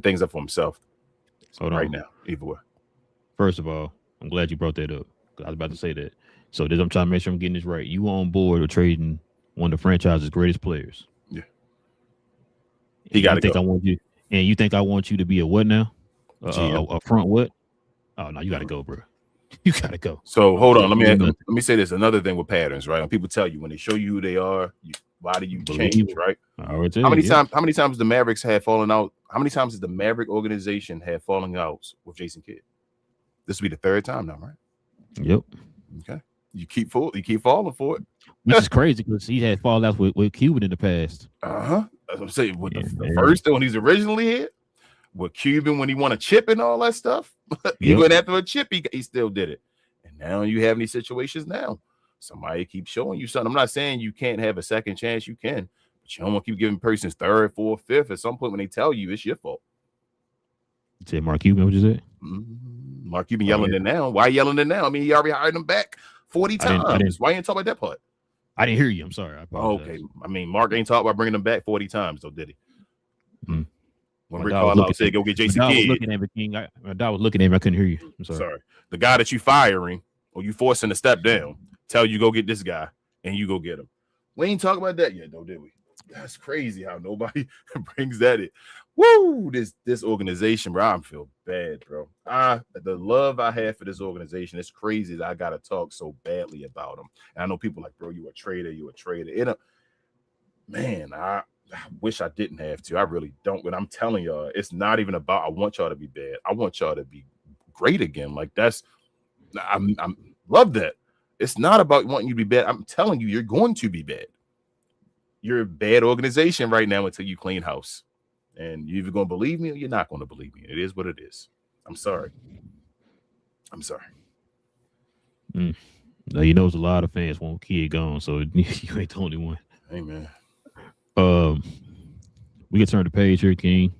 S4: things up for himself. Right now, either way.
S1: First of all, I'm glad you brought that up. I was about to say that. So I'm trying to make sure I'm getting this right. You on board with trading one of the franchise's greatest players?
S4: Yeah. He got to go.
S1: You think I want you to be a what now? A front what? Oh no, you got to go, bro. You got to go.
S4: So hold on. Let me say this. Another thing with patterns, right? When people tell you when they show you who they are, why do you change, right? How many times the Mavericks had fallen out? How many times has the Maverick organization had falling outs with Jason Kidd? This will be the third time now, right?
S1: Yep.
S4: Okay. You keep falling for it.
S1: Which is crazy because he had fallouts with Cuban in the past.
S4: That's what I'm saying. With the first when he's originally here, with Cuban when he won a chip and all that stuff. He went after a chip, he still did it. And now you have these situations now. Somebody keeps showing you something. I'm not saying you can't have a second chance. You can, but you don't want to keep giving persons third, fourth, fifth. At some point when they tell you it's your fault.
S1: You said Mark Cuban, what you said?
S4: Mark Cuban yelling it now. Why yelling it now? I mean, he already hired him back 40 times. Why you ain't talk about that part?
S1: I didn't hear you. I'm sorry. I apologize.
S4: Okay. I mean, Mark ain't talk about bringing him back 40 times, though, did he? When Rick Carlisle said, go get Jason Kidd.
S1: My dad was looking at me. I couldn't hear you. I'm sorry.
S4: The guy that you firing or you forcing to step down, tell you go get this guy, and you go get him. We ain't talking about that yet, though, did we? That's crazy how nobody brings that in. Woo! This organization, bro, I feel bad, bro. The love I have for this organization, it's crazy that I gotta talk so badly about them. And I know people like, bro, you a traitor. Man, I wish I didn't have to. I really don't. But I'm telling y'all, it's not even about I want y'all to be bad. I want y'all to be great again. Like I'm love that. It's not about wanting you to be bad. I'm telling you, you're going to be bad. You're a bad organization right now until you clean house. And you're either going to believe me or you're not going to believe me. It is what it is. I'm sorry.
S1: Now, there's a lot of fans want Kid gone, so you ain't the only one.
S4: Hey, man.
S1: We can turn the page here, King.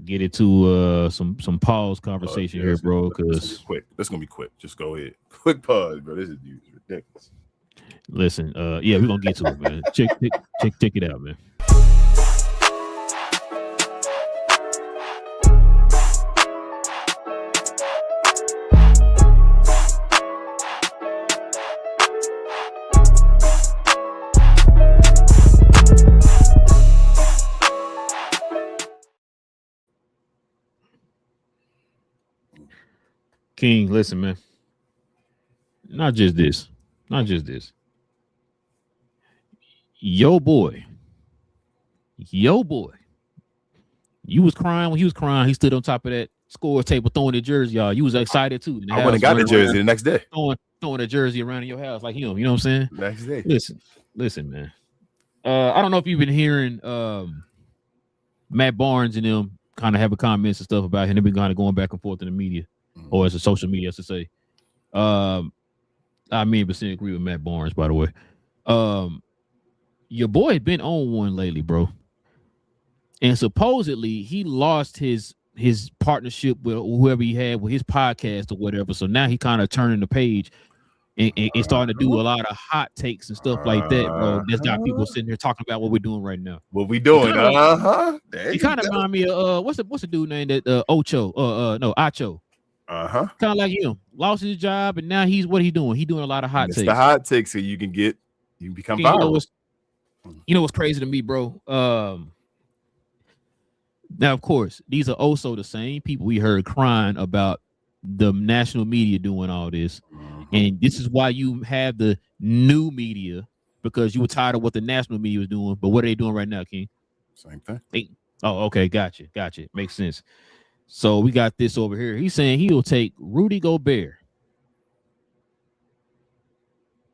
S1: Get into some pause conversation here, bro. Because
S4: That's gonna be quick. Just go ahead. Quick pause, bro. This is ridiculous.
S1: Listen, we're gonna get to it, man. Check it out, man. King, listen, man. Not just this. Yo boy. You was crying when he was crying. He stood on top of that score table throwing the jersey, y'all. You was excited too.
S4: I went and got the jersey the next day.
S1: Throwing the jersey around in your house like him. You know what I'm saying?
S4: Next day.
S1: Listen, man. I don't know if you've been hearing Matt Barnes and them kind of having comments and stuff about him. They've been kind of going back and forth in the media, or as a social media, as to say. I 100% agree with Matt Barnes, by the way. Your boy had been on one lately, bro. And supposedly he lost his partnership with whoever he had with his podcast or whatever. So now he kind of turning the page and starting to do a lot of hot takes and stuff like that, bro. That's got people sitting here talking about what we're doing right now.
S4: What we doing?
S1: He kind of remind me of what's the dude named that Acho? Kind of like him. Lost his job and now what he doing? He doing a lot of hot takes.
S4: The hot takes so you can become viral.
S1: You know what's crazy to me, bro? Now, of course, these are also the same people we heard crying about the national media doing all this. And this is why you have the new media, because you were tired of what the national media was doing. But what are they doing right now, King?
S4: Same thing.
S1: Okay. Gotcha. Makes sense. So we got this over here. He's saying he'll take Rudy Gobert.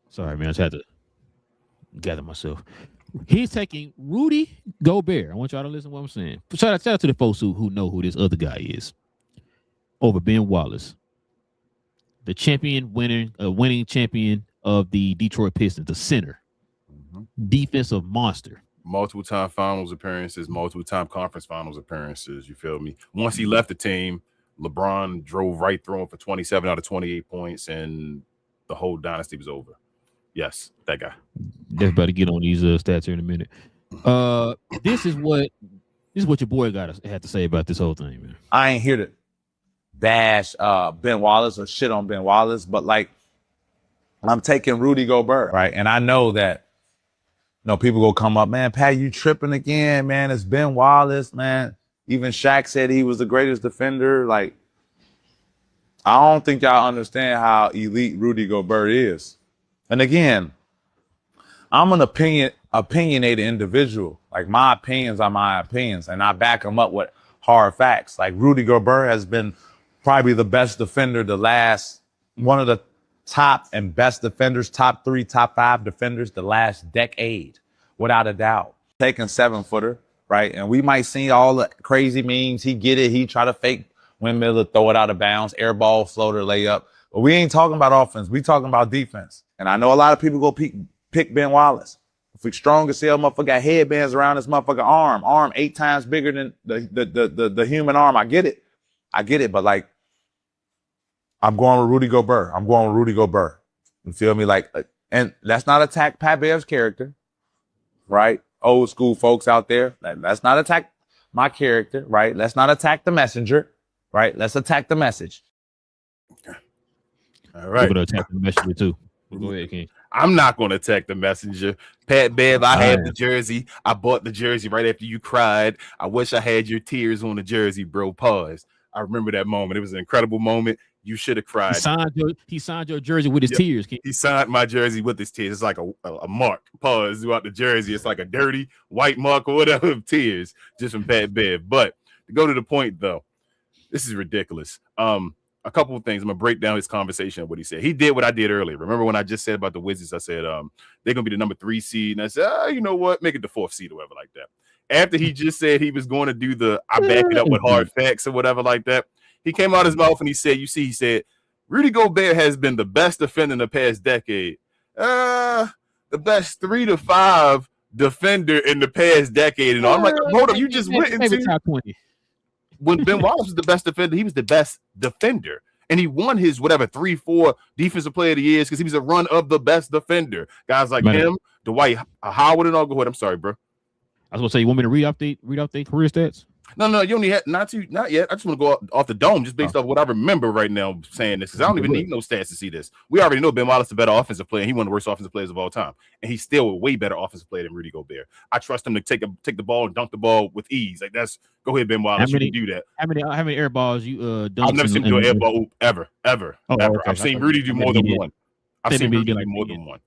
S1: Sorry, man. I just had to gather myself. He's taking Rudy Gobert. I want y'all to listen to what I'm saying. Shout out to the folks who know who this other guy is. Over Ben Wallace, the winning champion of the Detroit Pistons, the center, defensive monster.
S4: Multiple-time finals appearances, multiple-time conference finals appearances. You feel me? Once he left the team, LeBron drove right through him for 27 out of 28 points, and the whole dynasty was over. Yes, that guy.
S1: Definitely about to get on these stats here in a minute. This is what your boy had to say about this whole thing, man.
S7: I ain't here to bash Ben Wallace or shit on Ben Wallace, but like I'm taking Rudy Gobert, right? And I know that people go come up, man, Pat, you tripping again, man. It's Ben Wallace, man. Even Shaq said he was the greatest defender. Like, I don't think y'all understand how elite Rudy Gobert is. And again, I'm an opinionated individual. Like, my opinions are my opinions, and I back them up with hard facts. Like, Rudy Gobert has been probably the best defender one of the top and best defenders, top 3, top 5 defenders the last decade, without a doubt. Taking 7-footer, right? And we might see all the crazy memes. He get it. He try to fake windmill to throw it out of bounds, air ball, floater, layup. But we ain't talking about offense. We talking about defense. And I know a lot of people go pick Ben Wallace. If we strong as hell, motherfucker got headbands around his motherfucker arm 8 times bigger than the human arm. I get it. But like, I'm going with Rudy Gobert. You feel me? Like, and let's not attack Pat Bev's character, right? Old school folks out there. Let's not attack my character, right? Let's not attack the messenger, right? Let's attack the message.
S4: All right.
S1: We're going to attack the messenger too. Go ahead, King.
S4: I'm not going to attack the messenger. Pat Bev, I had the jersey. I bought the jersey right after you cried. I wish I had your tears on the jersey, bro. Pause. I remember that moment. It was an incredible moment. You should have cried.
S1: He signed your jersey with his tears. King.
S4: He signed my jersey with his tears. It's like a mark. Pause throughout the jersey. It's like a dirty white mark or whatever of tears just from Pat Bev. But to go to the point, though, this is ridiculous. A couple of things. I'm gonna break down his conversation of what he said. He did what I did earlier. Remember when I just said about the Wizards? I said they're gonna be the number 3 seed, and I said, you know what, make it the 4th seed or whatever like that. After he just said he was going to do I back it up with hard facts or whatever like that, he came out his mouth and he said, Rudy Gobert has been the best defender in the past decade. The best 3 to 5 defender in the past decade, and I'm like, hold up, you just went into
S1: top 20.
S4: When Ben Wallace was the best defender, he was the best defender. And he won his 3-4 defensive player of the years because he was a run of the best defender. Guys like him, Dwight Howard, and all. Go ahead. I'm sorry, bro.
S1: I was going to say, you want me to read out the career stats?
S4: No, you only had not yet. I just want to go off the dome just based off what I remember right now saying this, because I don't even need no stats to see this. We already know Ben Wallace is a better offensive player. He one of the worst offensive players of all time, and he's still a way better offensive player than Rudy Gobert. I trust him to take the ball and dunk the ball with ease. Like, that's go ahead, Ben Wallace. You can do that.
S1: How many air balls you dunked?
S4: I've never seen him do an air ball ever.
S1: Oh,
S4: ever.
S1: okay.
S4: I've seen Rudy do more than one. I've seen Rudy do more than one.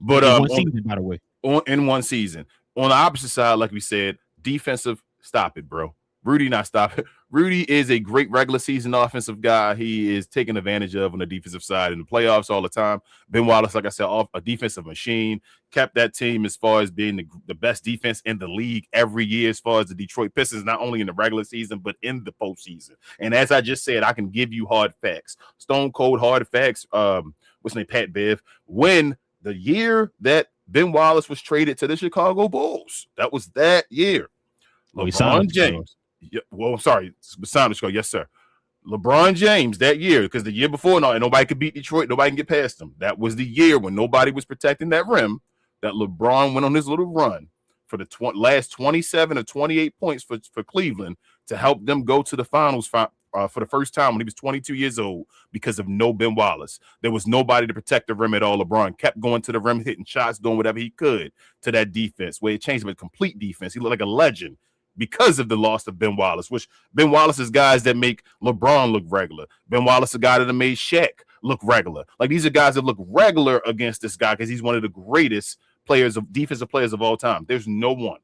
S4: But
S1: one season, by the way.
S4: In one season. On the opposite side, like we said, defensive, stop it, bro. Rudy not stopping. Rudy is a great regular season offensive guy. He is taken advantage of on the defensive side in the playoffs all the time. Ben Wallace, like I said, off a defensive machine, kept that team as far as being the best defense in the league every year as far as the Detroit Pistons, not only in the regular season, but in the postseason. And as I just said, I can give you hard facts. Stone cold hard facts. What's his name? Pat Bev. When the year that Ben Wallace was traded to the Chicago Bulls, that was that year. LeBron James. Yeah, well, I'm sorry. Yes, sir. LeBron James that year, because the year before, nobody could beat Detroit. Nobody can get past them. That was the year when nobody was protecting that rim that LeBron went on his little run for the last 27 or 28 points for Cleveland to help them go to the finals for the first time when he was 22 years old because of no Ben Wallace. There was nobody to protect the rim at all. LeBron kept going to the rim, hitting shots, doing whatever he could to that defense, where it changed him a complete defense. He looked like a legend because of the loss of Ben Wallace, which Ben Wallace is guys that make LeBron look regular. Ben Wallace is a guy that made Shaq look regular. Like, these are guys that look regular against this guy because he's one of the greatest defensive players of all time. There's no one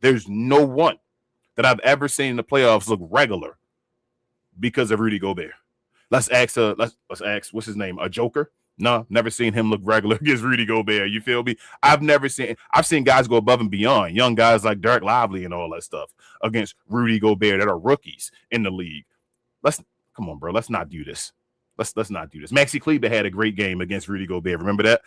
S4: that I've ever seen in the playoffs look regular because of Rudy Gobert. Let's ask what's his name? A Joker? No, never seen him look regular against Rudy Gobert. You feel me? I've seen guys go above and beyond, young guys like Derek Lively and all that stuff against Rudy Gobert that are rookies in the league. Come on, bro. Let's not do this. Let's not do this. Maxi Kleber had a great game against Rudy Gobert. Remember that?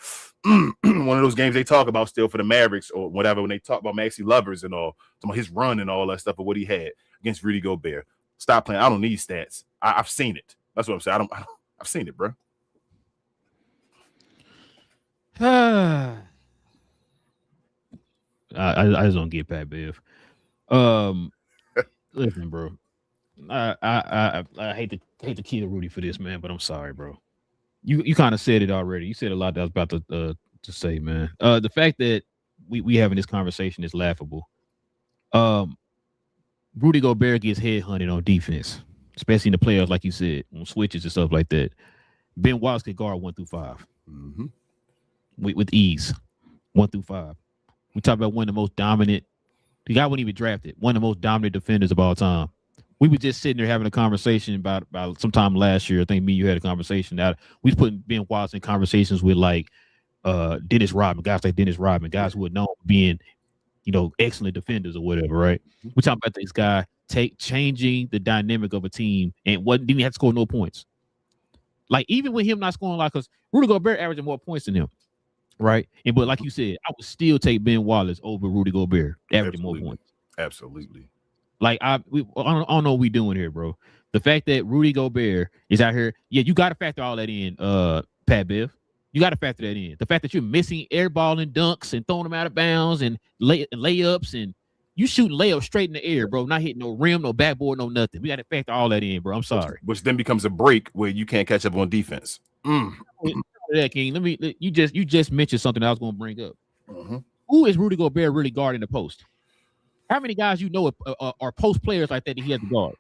S4: One of those games they talk about still for the Mavericks or whatever, when they talk about Maxi lovers and all, about his run and all that stuff of what he had against Rudy Gobert. Stop playing. I don't need stats. I've seen it. That's what I'm saying. I've seen it, bro.
S1: I just don't get Pat Bev. Listen, bro. I hate to kill Rudy for this, man, but I'm sorry, bro. You kind of said it already. You said a lot that I was about to say, man. The fact that we having this conversation is laughable. Rudy Gobert gets headhunted on defense, especially in the playoffs, like you said, on switches and stuff like that. Ben Wallace could guard 1 through 5.
S4: Mm-hmm.
S1: With ease, 1 through 5. We talk about one of the most dominant. The guy wasn't even drafted. One of the most dominant defenders of all time. We were just sitting there having a conversation about sometime last year. I think me and you had a conversation that we was putting Ben Wallace in conversations with like Dennis Rodman, guys like Dennis Rodman, guys who are known for being, excellent defenders or whatever, right? We're talking about this guy changing the dynamic of a team and didn't even have to score no points. Like, even with him not scoring, like, because Rudy Gobert averaging more points than him. Right. But like you said, I would still take Ben Wallace over Rudy Gobert, averaging more points.
S4: Absolutely.
S1: Like, I don't know what we doing here, bro. The fact that Rudy Gobert is out here, you got to factor all that in, Pat Bev. You got to factor that in. The fact that you're missing air ball and dunks and throwing them out of bounds and layups, and you shooting layups straight in the air, bro. Not hitting no rim, no backboard, no nothing. We got to factor all that in, bro. I'm sorry.
S4: Which then becomes a break where you can't catch up on defense.
S1: Yeah, King. You just mentioned something I was going to bring up. Mm-hmm. Who is Rudy Gobert really guarding the post? How many guys you know are post players like that he has to guard?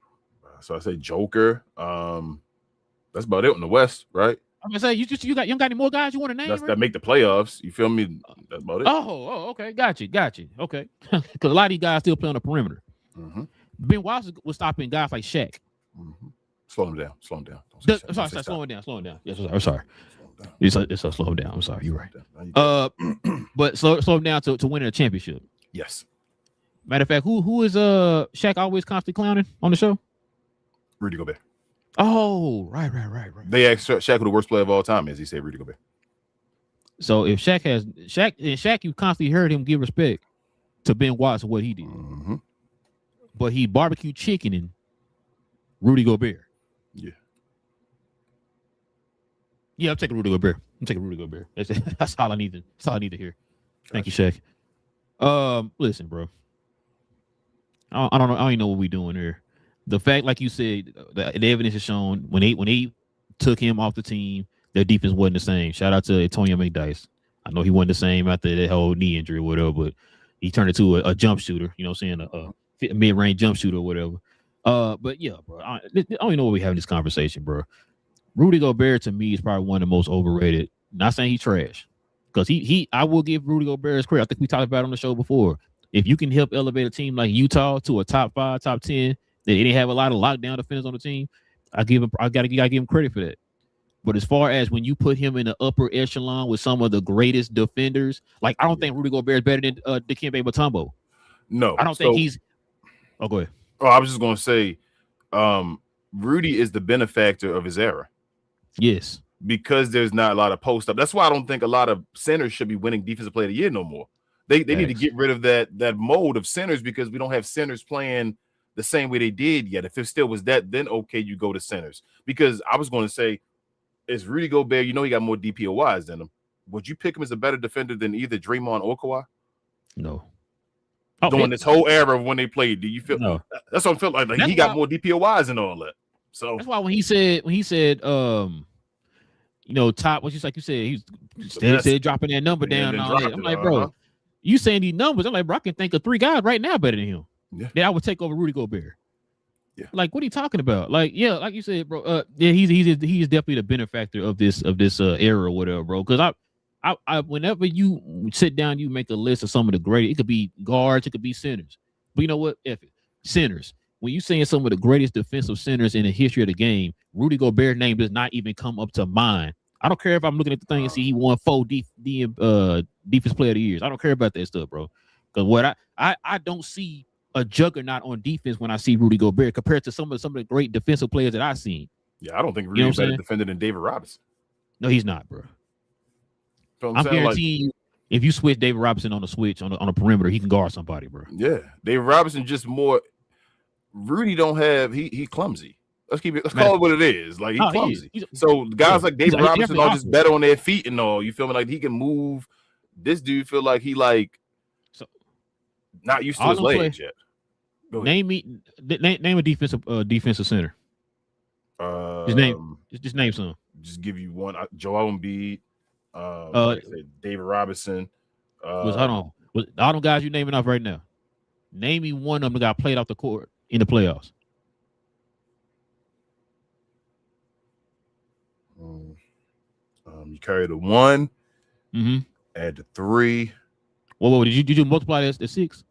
S4: So I say Joker. That's about it in the West, right?
S1: I'm gonna say you don't got any more guys you want to name?
S4: That make the playoffs. You feel me? That's about it.
S1: Oh, okay, got you. Okay, because a lot of these guys still play on the perimeter.
S4: Mm-hmm.
S1: Ben Wallace was stopping guys like Shaq.
S4: Mm-hmm. Slow him down. Slow him down.
S1: Slow him down. Yes, I'm sorry. It's a slow him down. I'm sorry. You're right. But slow him down to win a championship.
S4: Yes.
S1: Matter of fact, who is Shaq always constantly clowning on the show?
S4: Rudy Gobert.
S1: Oh, right.
S4: They asked Shaq who the worst player of all time is. He said Rudy Gobert.
S1: So if Shaq, you constantly heard him give respect to Ben Wallace and what he did.
S4: Mm-hmm.
S1: But he barbecue chickening Rudy Gobert. Yeah, I'm taking Rudy Gobert. That's all I need to hear. Thank you, Shaq. Listen, bro. I don't know. I don't even know what we're doing here. The fact, like you said, the evidence is shown when they took him off the team, their defense wasn't the same. Shout out to Antonio McDyess. I know he wasn't the same after that whole knee injury or whatever, but he turned into a jump shooter. You know what I'm saying? A mid-range jump shooter or whatever. But yeah, bro. I don't even know why we're having this conversation, bro. Rudy Gobert to me is probably one of the most overrated. Not saying he's trash, because I will give Rudy Gobert his credit. I think we talked about it on the show before. If you can help elevate a team like Utah to a top 5, top 10, that they didn't have a lot of lockdown defenders on the team, I gotta give him credit for that. But as far as when you put him in the upper echelon with some of the greatest defenders, like I don't think Rudy Gobert is better than Dikembe Mutombo.
S4: No,
S1: I don't think he's. Oh, go ahead.
S4: Oh, I was just gonna say, Rudy is the benefactor of his era.
S1: Yes,
S4: because there's not a lot of post up. That's why I don't think a lot of centers should be winning Defensive Player of the Year no more. They need to get rid of that mode of centers because we don't have centers playing the same way they did yet. If it still was that, then okay, you go to centers. Because I was going to say, is Rudy Gobert, you know he got more DPOYs than him. Would you pick him as a better defender than either Draymond or Kawhi?
S1: No.
S4: During this whole era of when they played, do you feel?
S1: No.
S4: That's what I feel like. He got more DPOYs and all that. So
S1: that's why when he said, you know, top, what you said, he's said dropping that number down and all that. I'm like, bro, you saying these numbers? I'm like, bro, I can think of 3 guys right now better than him.
S4: Yeah.
S1: That I would take over Rudy Gobert.
S4: Yeah.
S1: Like, what are you talking about? Like, yeah, like you said, bro. Yeah, he is definitely the benefactor of this era or whatever, bro. Because I whenever you sit down, you make a list of some of the great. It could be guards, it could be centers. But you know what? F it. Centers. When you saying some of the greatest defensive centers in the history of the game, Rudy Gobert's name does not even come up to mind. I don't care if I'm looking at the thing and see he won 4 defense player of the years. I don't care about that stuff, bro. Because what I don't see a juggernaut on defense when I see Rudy Gobert compared to some of the great defensive players that I've seen.
S4: Yeah, I don't think Rudy's better defender than David Robinson.
S1: No, he's not, bro. So I'm guaranteeing you, if you switch David Robinson on a switch on a perimeter, he can guard somebody, bro.
S4: Yeah, David Robinson just more. Rudy don't have he clumsy. Let's call it what it is. Like he's clumsy. So guys like David Robinson are just better on their feet and all. You feel me? Like he can move. This dude feel like he not used to his legs yet.
S1: Name a defensive center. Just name some.
S4: Just give you one. Joel Embiid. Like I said, David Robinson.
S1: Hold on. All them guys you naming off right now. Name me one of them that got played off the court in the playoffs.
S4: You carry the 1,
S1: mm-hmm.
S4: Add the 3.
S1: Whoa, did you multiply that to 6?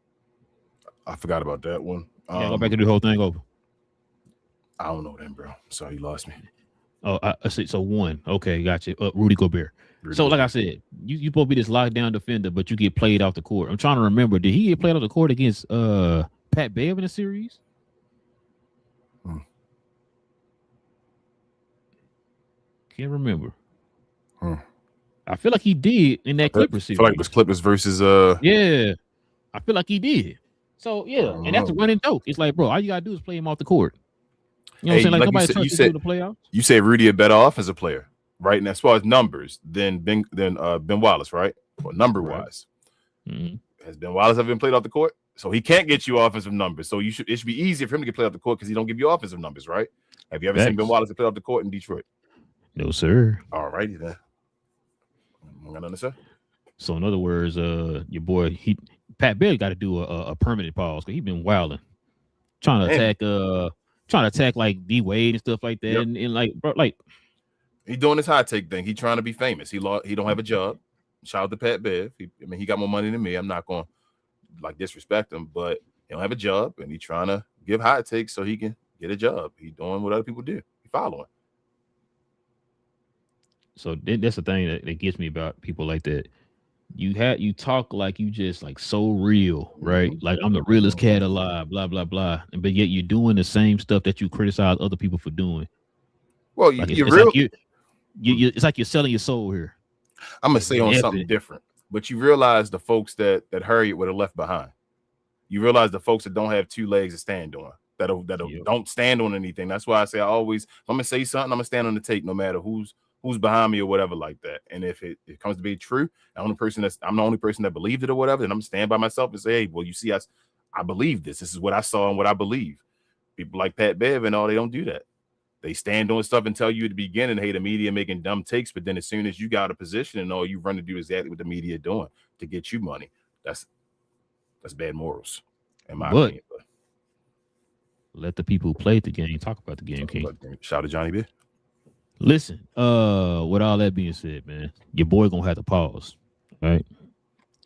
S4: I forgot about that one.
S1: Yeah, go back and do the whole thing over.
S4: I don't know then, bro. Sorry, you lost me.
S1: Oh, I see. So 1. Okay, gotcha. Rudy Gobert. Like I said, you supposed to be this lockdown defender, but you get played off the court. I'm trying to remember. Did he get played off the court against Pat Bev in the series? Can't remember. I feel like he did in that Clippers series.
S4: I feel like it was Clippers versus
S1: Yeah, I feel like he did. So yeah, and that's a running joke. It's like, bro, all you gotta do is play him off the court. You know what I'm saying? Like nobody touched him in the playoffs.
S4: You say Rudy a better offensive player, right? And as far as numbers, than Ben Wallace, right? Or number wise, has Ben Wallace ever been played off the court? So he can't get you offensive numbers. So it should be easier for him to get played off the court because he don't give you offensive numbers, right? Have you ever seen Ben Wallace play off the court in Detroit?
S1: No, sir.
S4: All righty then. I got nothing to say.
S1: So in other words, your boy Pat Bev got to do a permanent pause because he's been wilding, trying to attack like D Wade and stuff like that, yep. and like, bro, like
S4: he doing this high take thing. He trying to be famous. He don't have a job. Shout out to Pat Bev. He got more money than me. I'm not going to disrespect him, but he don't have a job and he trying to give high takes so he can get a job. He doing what other people do. He following.
S1: So that's the thing that gets me about people like that. You talk like you just like so real, right? Like I'm the realest cat alive, blah blah blah, but yet you're doing the same stuff that you criticize other people for doing.
S4: Well,
S1: like it's like you're selling your soul here.
S4: I'm gonna say on something different, but you realize the folks that Harriet would have left behind. You realize the folks that don't have 2 legs to stand on, that don't stand on anything. That's why I say if I'm gonna say something, I'm gonna stand on the take, no matter who's behind me or whatever like that. And if it comes to be true, I'm the only person that believed it or whatever, then I'm stand by myself and say, hey, well, you see, I believe this. This is what I saw and what I believe. People like Pat Bev and all, they don't do that. They stand on stuff and tell you at the beginning, hey, the media making dumb takes, but then as soon as you got a position and all, you run to do exactly what the media doing to get you money. That's bad morals, in my opinion. But
S1: let the people who played the game talk about the game, King.
S4: Shout out to Johnny B.
S1: Listen, with all that being said, man, your boy gonna have to pause. Right?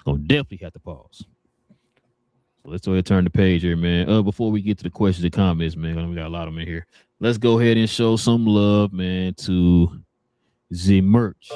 S1: Gonna definitely have to pause. So let's go ahead and turn the page here, man. Before we get to the questions and comments, man, we got a lot of them in here. Let's go ahead and show some love, man, to the merch.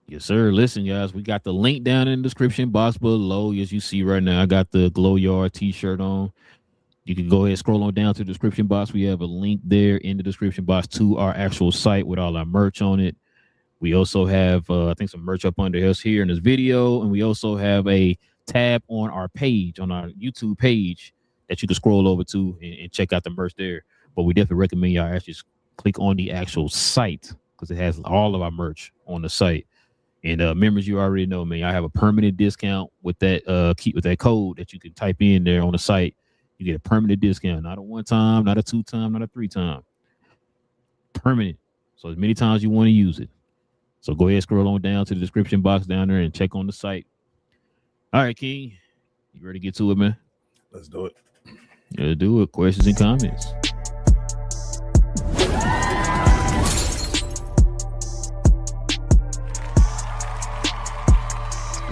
S1: Yes, sir. Listen, guys, we got the link down in the description box below. As you see right now, I got the GloYard t-shirt on. You can go ahead and scroll on down to the description box. We have a link there in the description box to our actual site with all our merch on it. We also have, I think, some merch up under us here in this video. And we also have a tab on our page, on our YouTube page, that you can scroll over to and check out the merch there. But we definitely recommend y'all actually click on the actual site because it has all of our merch on the site. And members, you already know, man, I have a permanent discount with that with that code that you can type in there on the site. You get a permanent discount, not a one-time, not a two-time, not a three-time. Permanent. So as many times you want to use it. So go ahead, scroll on down to the description box down there and check on the site. All right, King, you ready to get to it, man?
S4: Let's do it.
S1: Let's do it. Questions and comments.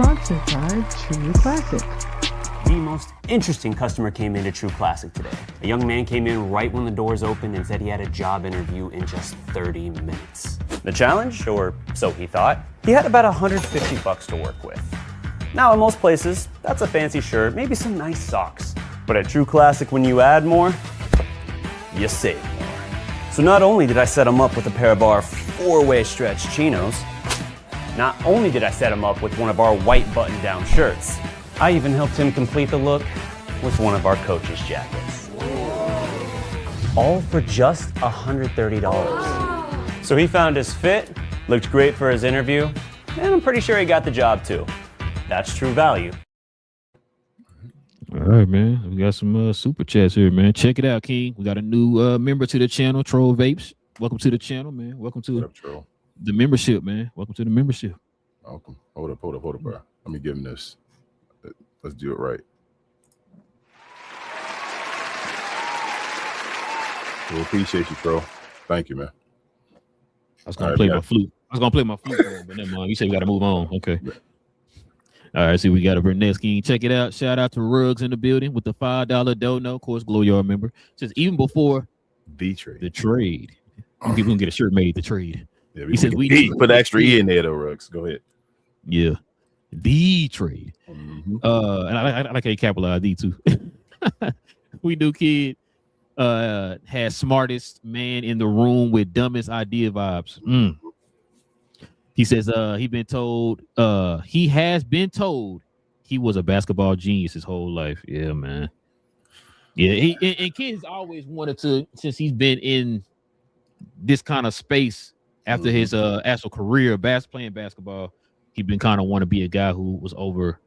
S3: Sponsored by True Classic.
S8: The most interesting customer came into True Classic today. A young man came in right when the doors opened and said he had a job interview in just 30 minutes. The challenge, or so he thought, he had about $150 to work with. Now, in most places, that's a fancy shirt, maybe some nice socks. But at True Classic, when you add more, you save more. So not only did I set him up with a pair of our 4-way stretch chinos, not only did I set him up with one of our white button-down shirts, I even helped him complete the look with one of our coach's jackets. All for just $130. So he found his fit, looked great for his interview, and I'm pretty sure he got the job too. That's true value.
S1: All right, man. We got some super chats here, man. Check it out, King. We got a new member to the channel, Troll Vapes. Welcome to the channel, man. Welcome to the membership, man. Welcome to the membership.
S4: Welcome. Hold up, bro. Let me give him this. Let's do it right. We appreciate you, bro. Thank you, man.
S1: I was gonna play my flute. But never mind. You said we gotta move on. Okay. All right, see, we got a next, King. Check it out. Shout out to Ruggs in the building with the $5 dono. Of course, GloYard member. Says even before the trade. People gonna get a shirt made. The trade.
S4: Yeah, he says we put extra E in there though, Ruggs. Go ahead.
S1: Yeah. The trade.
S4: Mm-hmm.
S1: And I like how you capitalize D too. We do kid has smartest man in the room with dumbest idea vibes. He says he has been told he was a basketball genius his whole life. Yeah, man. Yeah, and kid's always wanted to, since he's been in this kind of space after his actual career playing basketball. He's been kind of want to be a guy who was over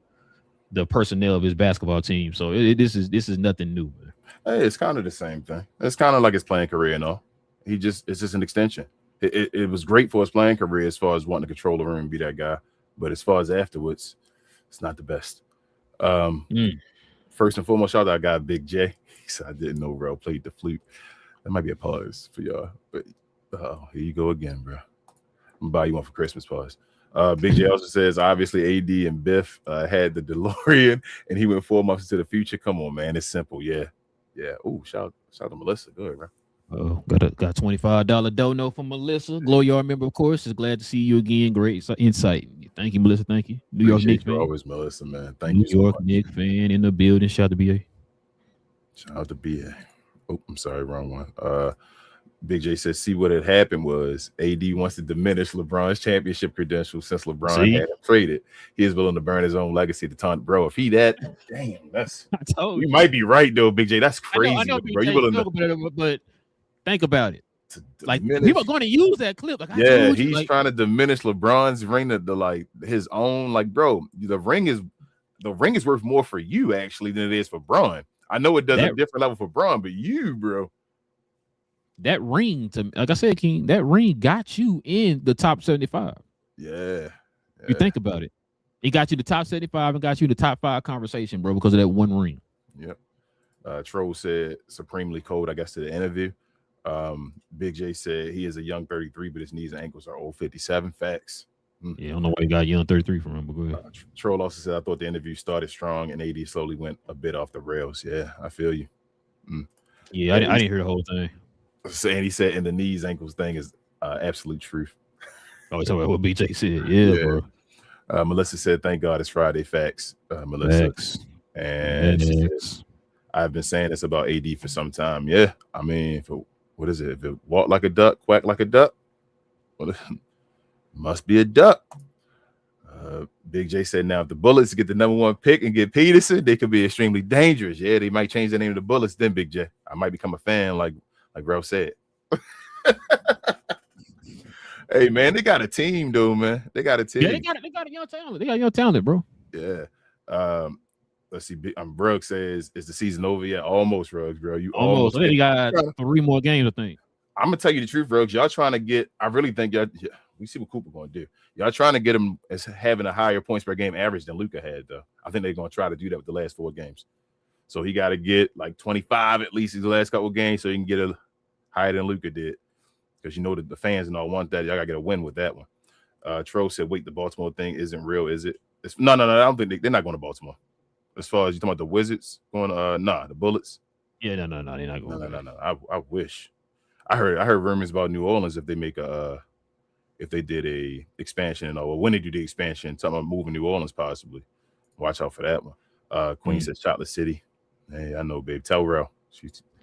S1: the personnel of his basketball team. So this is nothing new, man.
S4: Hey, it's kind of the same thing. It's kind of like his playing career, it's just an extension. It was great for his playing career as far as wanting to control the room and be that guy. But as far as afterwards, it's not the best. First and foremost, shout out that guy Big J. So I didn't know Rel played the flute. That might be a pause for y'all. But here you go again, bro. I'm gonna buy you one for Christmas, pause. Big J also says, obviously, AD and Biff had the DeLorean, and he went 4 months into the future. Come on, man. It's simple. Yeah. Oh, shout out to Melissa. Good, bro.
S1: Got $25 dono from Melissa. GloYard member, of course. Is glad to see you again. Great insight. Thank you, Melissa. Thank you. New York Knicks fan.
S4: Always, Melissa, man. Thank you.
S1: New York Knicks fan in the building. Shout out to BA.
S4: Shout out to BA.
S2: Oh, I'm sorry, wrong one. Big J says, see what had happened was AD wants to diminish LeBron's championship credentials since LeBron had him traded. He is willing to burn his own legacy to taunt. Bro, if he that, damn, that's you might be right though, Big J. That's crazy,
S1: I know
S2: bro. You willing
S1: but think about it. Like
S2: diminish.
S1: people are going to use that clip. Like,
S2: he's trying to diminish LeBron's ring to like his own. Like, bro, the ring is worth more for you actually than it is for Bron. I know it does a different level for Bron, but you, bro.
S1: That ring, like I said, King, that ring got you in the top 75.
S2: Yeah.
S1: You think about it. It got you the top 75 and got you the top 5 conversation, bro, because of that one ring.
S2: Yep. Troll said supremely cold, I guess, to the interview. Big J said he is a young 33, but his knees and ankles are old 57. Facts.
S1: Yeah, I don't know why he got young 33 from him, but go ahead.
S2: Troll also said, I thought the interview started strong and AD slowly went a bit off the rails. Yeah, I feel you.
S1: Yeah, I didn't hear the whole thing.
S2: And he said, and the knees, ankles thing is absolute truth.
S1: Oh, it's about what BJ said. Yeah, bro.
S2: Melissa said, thank God it's Friday. Facts. Melissa.
S1: Facts.
S2: And she says, I've been saying this about AD for some time. Yeah. I mean, what is it? If it walk like a duck, quack like a duck, well, it must be a duck. Big J said, now if the Bullets get the #1 pick and get Peterson, they could be extremely dangerous. Yeah, they might change the name of the Bullets. Then Big J, I might become a fan, like Relle said. Hey man, they got a team, though, man. They got a team.
S1: Yeah, they got a young talent. They got young talent, bro.
S2: Yeah. Let's see. Ruggs says, is the season over yet? Almost, Ruggs, bro. You
S1: almost. They got 3 more games, I think.
S2: I'm gonna tell you the truth, Ruggs. Y'all trying to get. I really think y'all. Yeah, we see what Cooper gonna do. Y'all trying to get him as having a higher points per game average than Luka had, though. I think they're gonna try to do that with the last 4 games. So he got to get like 25 at least in the last couple of games, so he can get a higher than Luka did. Because you know that the fans and all want that. Y'all gotta get a win with that one. Tro said, "Wait, the Baltimore thing isn't real, is it?" No. I don't think they're not going to Baltimore. As far as you talking about the Wizards going, the Bullets.
S1: Yeah, no, they're not going.
S2: No. I wish. I heard rumors about New Orleans if they make if they did a expansion and all. When they do the expansion, talking about moving New Orleans possibly. Watch out for that one. Queen says Chocolate City. Hey, I know, babe. Tell Relle.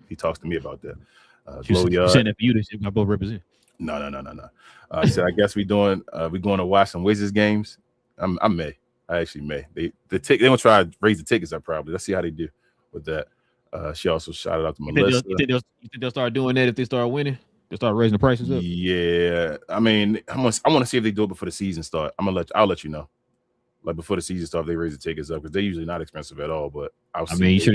S2: He talks to me about that. GloYard.
S1: Send that for you to I both represent.
S2: No. So I guess we going to watch some Wizards games. I may. I actually may. They gonna try to raise the tickets up probably. Let's see how they do with that. She also shouted out to Melissa.
S1: You think they'll start doing that if they start winning? They start raising the prices up.
S2: Yeah, I mean, I want to see if they do it before the season start. I'll let you know. Like before the season start, they raise the tickets up because they're usually not expensive at all. But
S1: you sure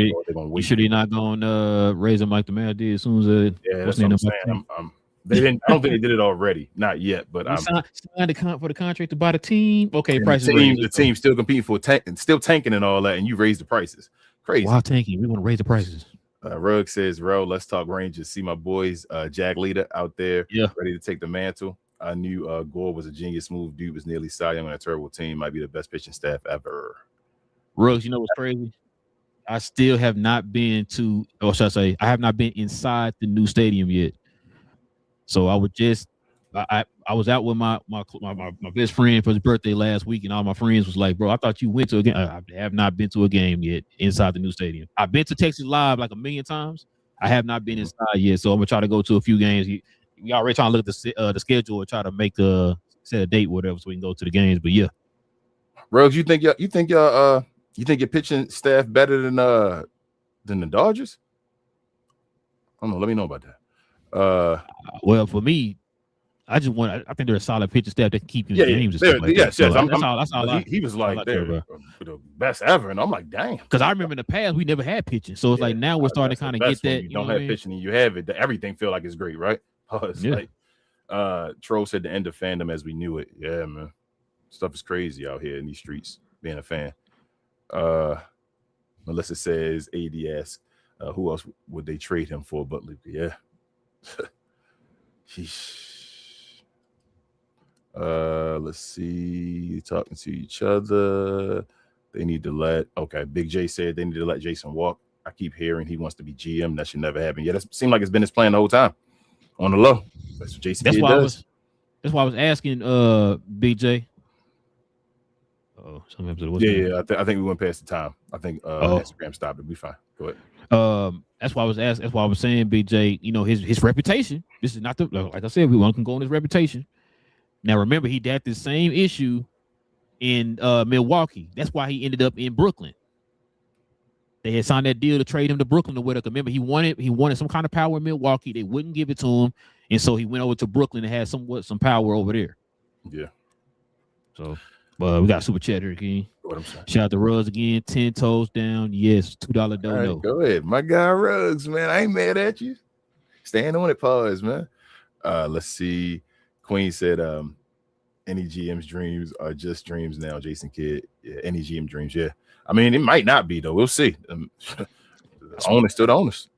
S1: they're not going to raise them like the Mavs did as soon as
S2: that's what I'm saying. They didn't. I don't think they did it already. Not yet. But
S1: signed for the contract to buy the team. Okay, prices.
S2: The team still competing for still tanking and all that, and you raise the prices. Crazy.
S1: Why tanking? We want to raise the prices.
S2: Rugg says, "Relle, let's talk Rangers. See my boys, Jag Leader out there, ready to take the mantle. I knew Gore was a genius move. Dude was nearly Cy Young on a terrible team. Might be the best pitching staff ever."
S1: Ruggs, you know what's crazy? I still have not been to, or should I say, I have not been inside the new stadium yet. So I was out with my best friend for his birthday last week, and all my friends was like, "Bro, I thought you went to a game." I have not been to a game yet inside the new stadium. I've been to Texas Live like 1,000,000 times. I have not been inside yet, so I'm gonna try to go to a few games. We already trying to look at the schedule and try to make set a date, whatever, so we can go to the games. But yeah,
S2: Ruggs, you think your pitching staff better than the Dodgers? I don't know. Let me know about that.
S1: Well, for me, I think they're a solid pitching staff that can keep you in games. Yes.
S2: That's all. He was like they're the best ever, and I'm like, damn.
S1: Because I remember in the past we never had pitching, so it's like now we're starting to kind of get that.
S2: You don't have pitching, and you have it. Everything feel like it's great, right? Like, Troll said the end of fandom as we knew it. Yeah, man. Stuff is crazy out here in these streets. Being a fan. Melissa says AD asked, who else would they trade him for? But Luka, yeah. Let's see. Talking to each other. They need to Big J said they need to let Jason walk. I keep hearing he wants to be GM. That should never happen. Yeah, that seemed like it's been his plan the whole time. On the low. That's what Jason does.
S1: That's why I was asking Big J.
S2: I think we went past the time. I think Instagram stopped it. We fine. Go ahead.
S1: That's why I was asking. That's why I was saying, BJ. You know his reputation. This is not the like I said. We want to go on his reputation. Now remember, he had this same issue in Milwaukee. That's why he ended up in Brooklyn. They had signed that deal to trade him to Brooklyn or whatever. Remember, he wanted some kind of power in Milwaukee. They wouldn't give it to him, and so he went over to Brooklyn and had some power over there.
S4: Yeah.
S1: So, we got super chat here, King.
S4: What I'm saying.
S1: Shout out to Ruggs again. 10 toes down. Yes, $2 dono.
S4: Right, go ahead, my guy Ruggs, man. I ain't mad at you. Stand on it, pause, man. Let's see. Queen said, any GM's dreams are just dreams now, Jason Kidd. Yeah, any GM dreams, yeah. I mean, it might not be though. We'll see. The owner still the owners.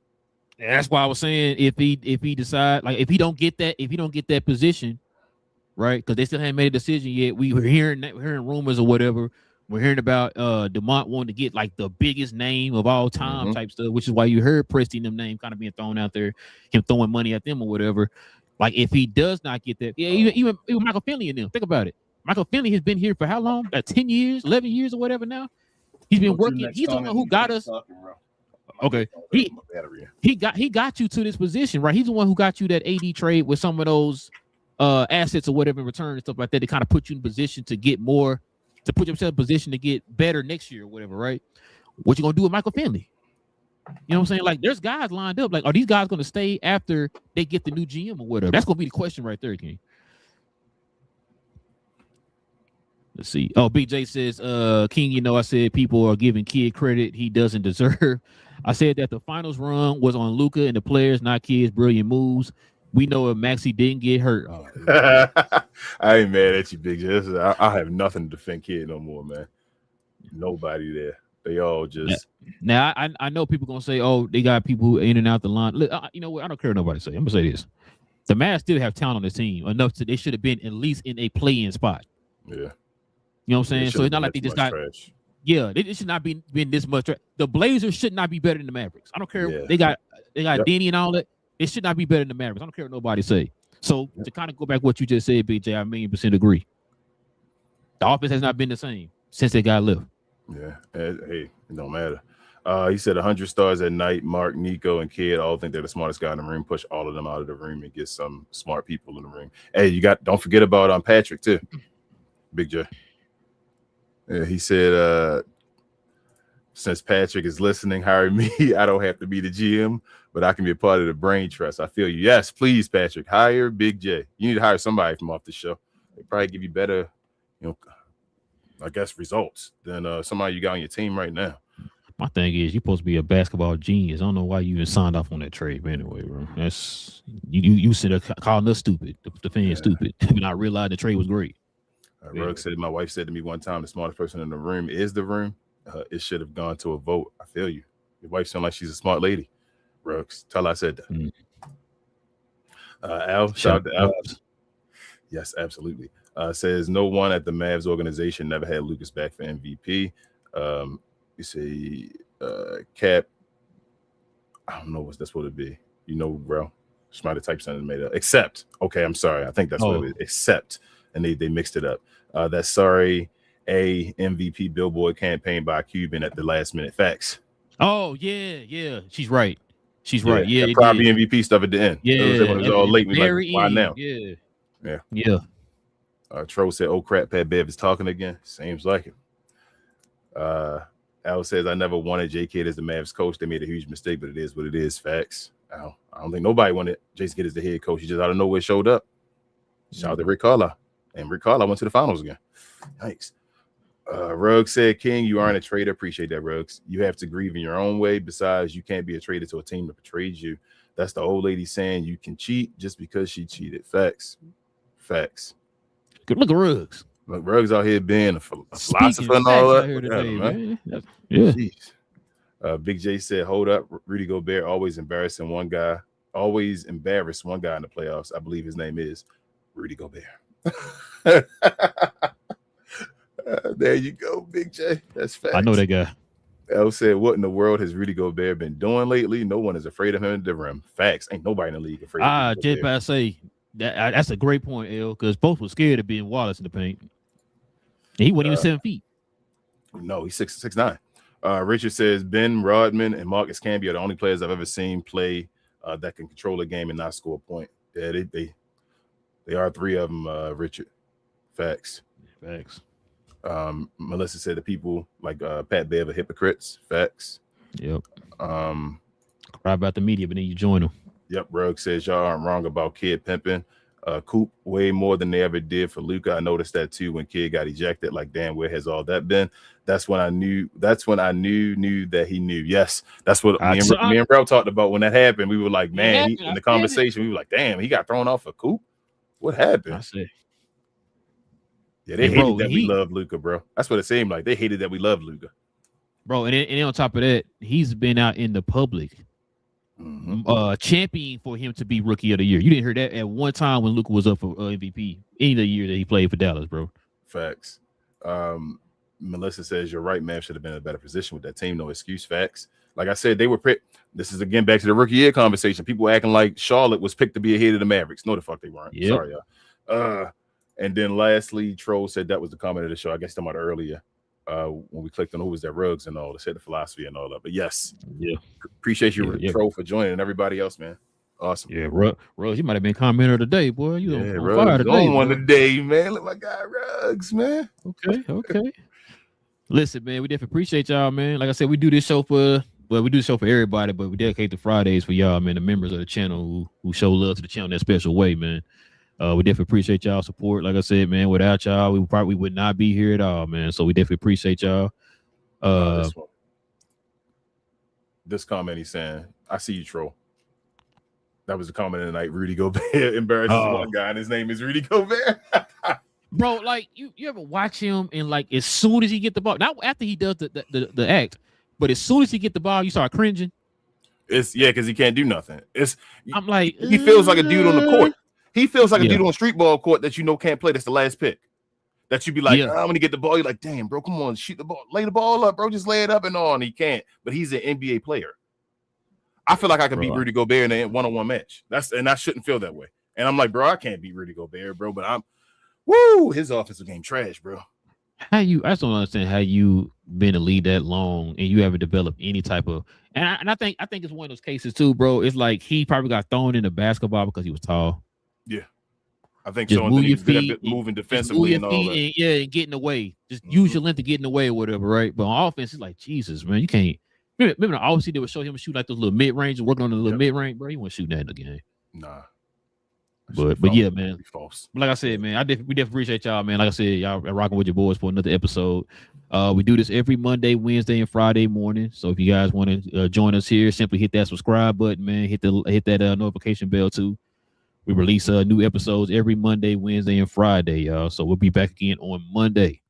S1: That's why I was saying if he decide like if he don't get that position, right? Because they still haven't made a decision yet. We were hearing rumors or whatever. We're hearing about DeMont wanting to get like the biggest name of all time type stuff, which is why you heard Preston them name kind of being thrown out there, him throwing money at them or whatever. Like if he does not get that, yeah, even Michael Finley and them. Think about it. Michael Finley has been here for how long? 10 years, 11 years or whatever now. He's been working. He's the one who got us. Okay. He got you to this position, right? He's the one who got you that AD trade with some of those assets or whatever in return and stuff like that to kind of put you in position to get more, to put yourself in position to get better next year or whatever, right? What you gonna do with Michael Finley? You know what I'm saying? Like there's guys lined up. Like, are these guys gonna stay after they get the new GM or whatever? That's gonna be the question right there, King. Let's see. Oh, BJ says, King, you know, I said people are giving Kidd credit he doesn't deserve. I said that the finals run was on Luka and the players, not Kidd's brilliant moves. We know if Maxey didn't get hurt. Oh,
S4: I ain't mad at you, Big J. I have nothing to defend Kidd no more, man. Nobody there. They all just.
S1: Now I know people gonna say, oh, they got people in and out the line. Look, you know what? I don't care what nobody say. I'm gonna say this: the Mavs still have talent on the team enough to they should have been at least in a play-in spot.
S4: Yeah.
S1: You know what I'm saying? So it's not like they just got trash. Yeah, it should not be been this much. The Blazers should not be better than the Mavericks. I don't care. Yeah. They got Danny and all that. It should not be better than the Mavericks. I don't care what nobody say. So to kind of go back what you just said, BJ, I 1,000,000% agree. The offense has not been the same since they got left.
S4: Yeah. Hey, it don't matter. He said 100 stars at night. Mark, Nico, and Kidd all think they're the smartest guy in the room. Push all of them out of the room and get some smart people in the room. Hey, don't forget about Patrick too. Big J. Yeah, he said, since Patrick is listening, hire me. I don't have to be the GM, but I can be a part of the brain trust. I feel you. Yes, please, Patrick. Hire Big J. You need to hire somebody from off the show. They probably give you better, I guess, results than somebody you got on your team right now.
S1: My thing is, you're supposed to be a basketball genius. I don't know why you even signed off on that trade, but anyway, bro. That's you sit there calling us stupid, the fans stupid, and I realized the trade was great.
S4: Rugg said, my wife said to me one time, the smartest person in the room is the room. It should have gone to a vote. I feel you. Your wife sounds like she's a smart lady. Ruggs, tell her I said that. Al, shout out to Al. Yes, absolutely. Says no one at the Mavs organization never had Lucas back for MVP. You say Cap. I don't know what that's supposed to be. You know, bro. She might have typed something made up. Except, okay, I'm sorry. I think that's what it is. Except, and they mixed it up. That's sorry. A MVP billboard campaign by Cuban at the last minute. Facts.
S1: Oh yeah. She's right. Right. Yeah,
S4: probably MVP stuff at the end.
S1: Yeah,
S4: it was all late.
S1: Very
S4: like, why now?
S1: Yeah.
S4: Tro said, "Oh crap, Pat Bev is talking again." Seems like it. Al says, "I never wanted J. Kidd as the Mavs coach. They made a huge mistake, but it is what it is." Facts. I don't think nobody wanted Jason Kidd as the head coach. He just out of nowhere showed up. Shout out to Rick Carlisle, and Rick Carlisle went to the finals again. Yikes. Ruggs said, King, you aren't a trader. Appreciate that, Ruggs. You have to grieve in your own way. Besides, you can't be a trader to a team that betrayed you. That's the old lady saying you can cheat just because she cheated. Facts.
S1: Good look at Ruggs.
S4: Look, Ruggs out here being a philosopher and all that. Today, man. Yeah. Big J said, hold up. Rudy Gobert always embarrassed one guy in the playoffs. I believe his name is Rudy Gobert. There you go, Big J. That's facts.
S1: I know that guy.
S4: L said, what in the world has Rudy Gobert been doing lately? No one is afraid of him in the rim. Facts. Ain't nobody in the league afraid of him.
S1: I say that's a great point, L, because both were scared of being Wallace in the paint. And he wasn't even 7 feet.
S4: No, he's 6'9". Richard says Ben Rodman and Marcus Camby are the only players I've ever seen play that can control a game and not score a point. Yeah, they are three of them, Richard. Facts. Melissa said the people like Pat Bev are hypocrites. Facts.
S1: Yep. Cry about the media, but then you join them.
S4: Yep. Rugg says y'all aren't wrong about Kid pimping. Coop way more than they ever did for Luka. I noticed that too when Kid got ejected. Like, damn, where has all that been? That's when I knew that he knew. Yes, that's what me and Rel talked about when that happened. We were like, man, in the conversation, we were like, damn, he got thrown off for Coop. What happened?
S1: I said,
S4: yeah, they hated that we love Luka, bro. That's what it seemed like. They hated that we love Luka,
S1: bro. And then on top of that, he's been out in the public. Championing for him to be rookie of the year. You didn't hear that at one time when Luka was up for MVP any of the year that he played for Dallas, bro.
S4: Facts. Melissa says you're right. Mav should have been in a better position with that team. No excuse. Facts. Like I said, they were this is again back to the rookie year conversation. People acting like Charlotte was picked to be ahead of the Mavericks. No, the fuck they weren't. Yep. Sorry, y'all. And then lastly, Troll said that was the comment of the show. I guess talking about earlier. When we clicked on who was that Ruggs and all, they said the philosophy and all that. But yes, appreciate you, Troll, for joining and everybody else, man. Awesome.
S1: Yeah, Ruggs, you might have been commenter today, boy. You on
S4: Ruggs
S1: fire today.
S4: On one today, man. Look, my guy Ruggs, man.
S1: Okay. Listen, man, we definitely appreciate y'all, man. Like I said, we do this show for everybody, but we dedicate the Fridays for y'all, man, the members of the channel who show love to the channel in that special way, man. We definitely appreciate y'all support. Like I said, man, without y'all, we probably would not be here at all, man. So we definitely appreciate y'all.
S4: This comment he's saying, I see you, Troll. That was the comment of the night. Rudy Gobert embarrasses one guy, and his name is Rudy Gobert.
S1: Bro, like you ever watch him and like as soon as he get the ball, not after he does the act, but as soon as he get the ball, you start cringing.
S4: Because he can't do nothing.
S1: I'm like,
S4: he feels like a dude on the court. He feels like a dude on street ball court that you know can't play. That's the last pick. That you be like, I'm gonna get the ball. You're like, damn, bro, come on, shoot the ball, lay the ball up, bro. Just lay it up and on. He can't, but he's an NBA player. I feel like I can beat Rudy Gobert in a one-on-one match. And I shouldn't feel that way. And I'm like, bro, I can't beat Rudy Gobert, bro. But his offensive game trash, bro.
S1: I just don't understand how you been to lead that long and you haven't developed any type of. And I think it's one of those cases too, bro. It's like he probably got thrown into basketball because he was tall.
S4: Yeah, I think
S1: just
S4: so.
S1: Move your feet,
S4: moving defensively and all that.
S1: And getting away. Just use your length to get in the way or whatever, right? But on offense, it's like Jesus, man. You can't. Remember, obviously they would show him shoot like those little mid range and working on the little mid range, bro. He wasn't shooting that in the game.
S4: Nah.
S1: But yeah, man.
S4: False.
S1: Like I said, man, we definitely appreciate y'all, man. Like I said, y'all are rocking with your boys for another episode. We do this every Monday, Wednesday, and Friday morning. So if you guys want to join us here, simply hit that subscribe button, man. Hit that notification bell too. We release new episodes every Monday, Wednesday, and Friday, y'all. So we'll be back again on Monday.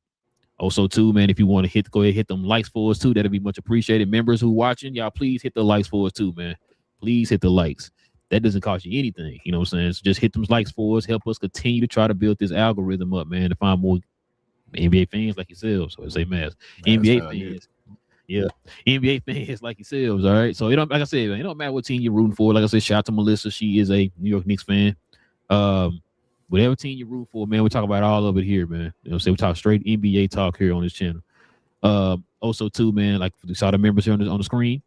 S1: Also, too, man, if you want to go ahead and hit them likes for us too, that'd be much appreciated. Members who watching, y'all, please hit the likes for us too, man. Please hit the likes. That doesn't cost you anything. You know what I'm saying? So just hit them likes for us. Help us continue to try to build this algorithm up, man, to find more NBA fans like yourselves. So I say, man, NBA fans. Yeah, NBA fans like yourselves. All right. So it don't, like I said, man, it don't matter what team you're rooting for. Like I said, shout out to Melissa. She is a New York Knicks fan. Whatever team you root for, man, we talk about all of it here, man. You know what I'm saying? We talk straight NBA talk here on this channel. Also, too, man, like we saw the members here on the screen.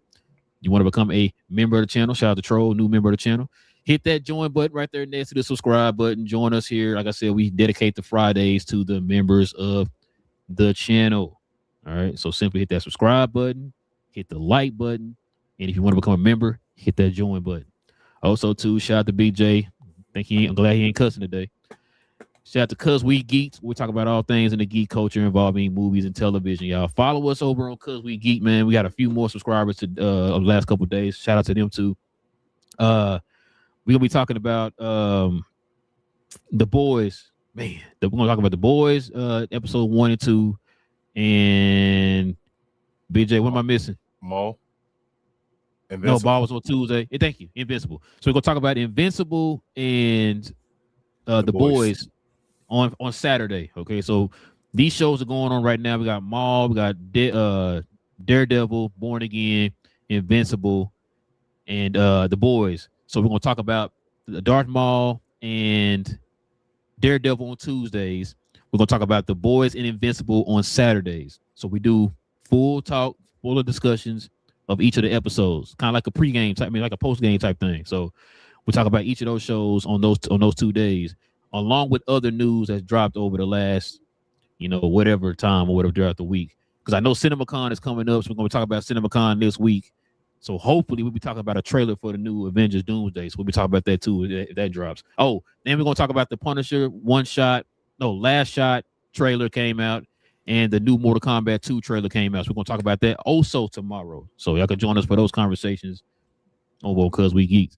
S1: You want to become a member of the channel? Shout out to Troll, new member of the channel. Hit that join button right there next to the subscribe button. Join us here. Like I said, we dedicate the Fridays to the members of the channel. All right. So simply hit that subscribe button, hit the like button, and if you want to become a member, hit that join button. Also, too, shout out to BJ. I'm glad he ain't cussing today. Shout out to Cuz We Geeks. We talk about all things in the geek culture involving movies and television, y'all. Follow us over on Cuz We Geek, man. We got a few more subscribers to the last couple of days. Shout out to them too. We're gonna be talking about The Boys. Man, we're gonna talk about The Boys, episode 1 and 2. And BJ, what am I missing?
S4: Maul.
S1: No, Ball was on Tuesday. Thank you. Invincible. So we're gonna talk about Invincible and the boys on Saturday. Okay, so these shows are going on right now. We got Maul, we got Daredevil, Born Again, Invincible, and the boys. So we're gonna talk about the Darth Maul and Daredevil on Tuesdays. We're gonna talk about the boys and Invincible on Saturdays. So we do full talk, spoiler discussions of each of the episodes, kind of like a pregame type, like a postgame type thing. So we talk about each of those shows on those 2 days, along with other news that's dropped over the last, whatever time or whatever throughout the week. Because I know CinemaCon is coming up, so we're going to talk about CinemaCon this week. So hopefully we'll be talking about a trailer for the new Avengers Doomsday. So we'll be talking about that too if that drops. Oh, then we're going to talk about the Punisher Last Shot trailer came out, and the new Mortal Kombat 2 trailer came out. So we're going to talk about that also tomorrow. So y'all can join us for those conversations over Cuz We Geeks.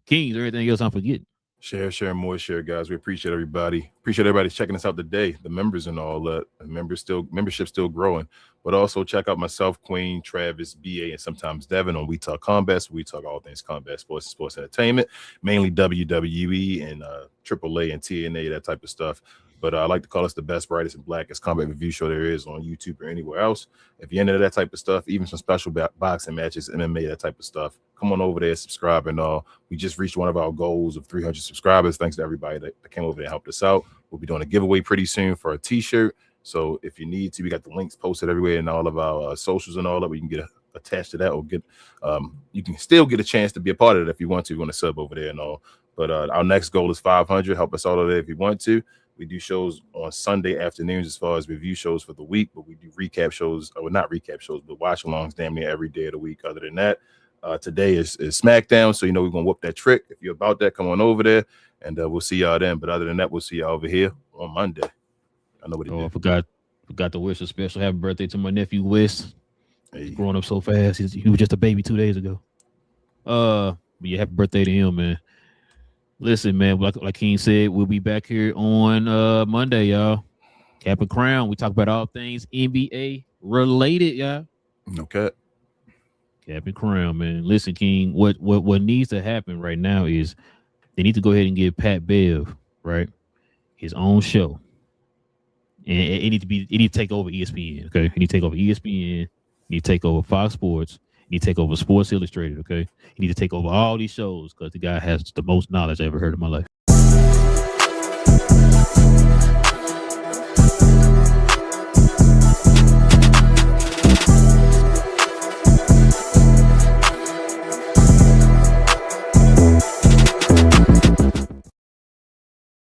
S1: King, is there anything else I'm forgetting?
S2: Share, more share, guys. We appreciate everybody. Appreciate everybody checking us out today. The members and all that. Membership still growing. But also check out myself, Queen, Travis, BA, and sometimes Devin on We Talk Combat. So we talk all things combat sports and sports entertainment, mainly WWE and AAA and TNA, that type of stuff. But I like to call us the best, brightest, and blackest combat review show there is on YouTube or anywhere else. If you're into that type of stuff, even some special boxing matches, MMA, that type of stuff, come on over there, subscribe and all. We just reached one of our goals of 300 subscribers. Thanks to everybody that came over there and helped us out. We'll be doing a giveaway pretty soon for a t-shirt. So if you need to, we got the links posted everywhere in all of our socials and all that. We can get attached to that, or get you can still get a chance to be a part of it if you want to. You want to sub over there and all. But our next goal is 500. Help us out over there if you want to. We do shows on Sunday afternoons as far as review shows for the week, but we do recap shows, or not recap shows, but watch alongs damn near every day of the week. Other than that, today is SmackDown, so we're gonna whoop that trick. If you're about that, come on over there, and we'll see y'all then. But other than that, we'll see y'all over here on Monday. I know what he did.
S1: I forgot to wish a special happy birthday to my nephew Wes. He's growing up so fast. He was just a baby 2 days ago. But yeah, happy birthday to him, man. Listen, man, like King said, we'll be back here on Monday, y'all. Cap and Crown. We talk about all things NBA related, y'all.
S2: Okay.
S1: Cap and Crown, man. Listen, King, what needs to happen right now is they need to go ahead and give Pat Bev, right, his own show. And it need to take over ESPN, okay? He need to take over ESPN. He need to take over Fox Sports. He need to take over Sports Illustrated, okay? He need to take over all these shows because the guy has the most knowledge I ever heard in my life.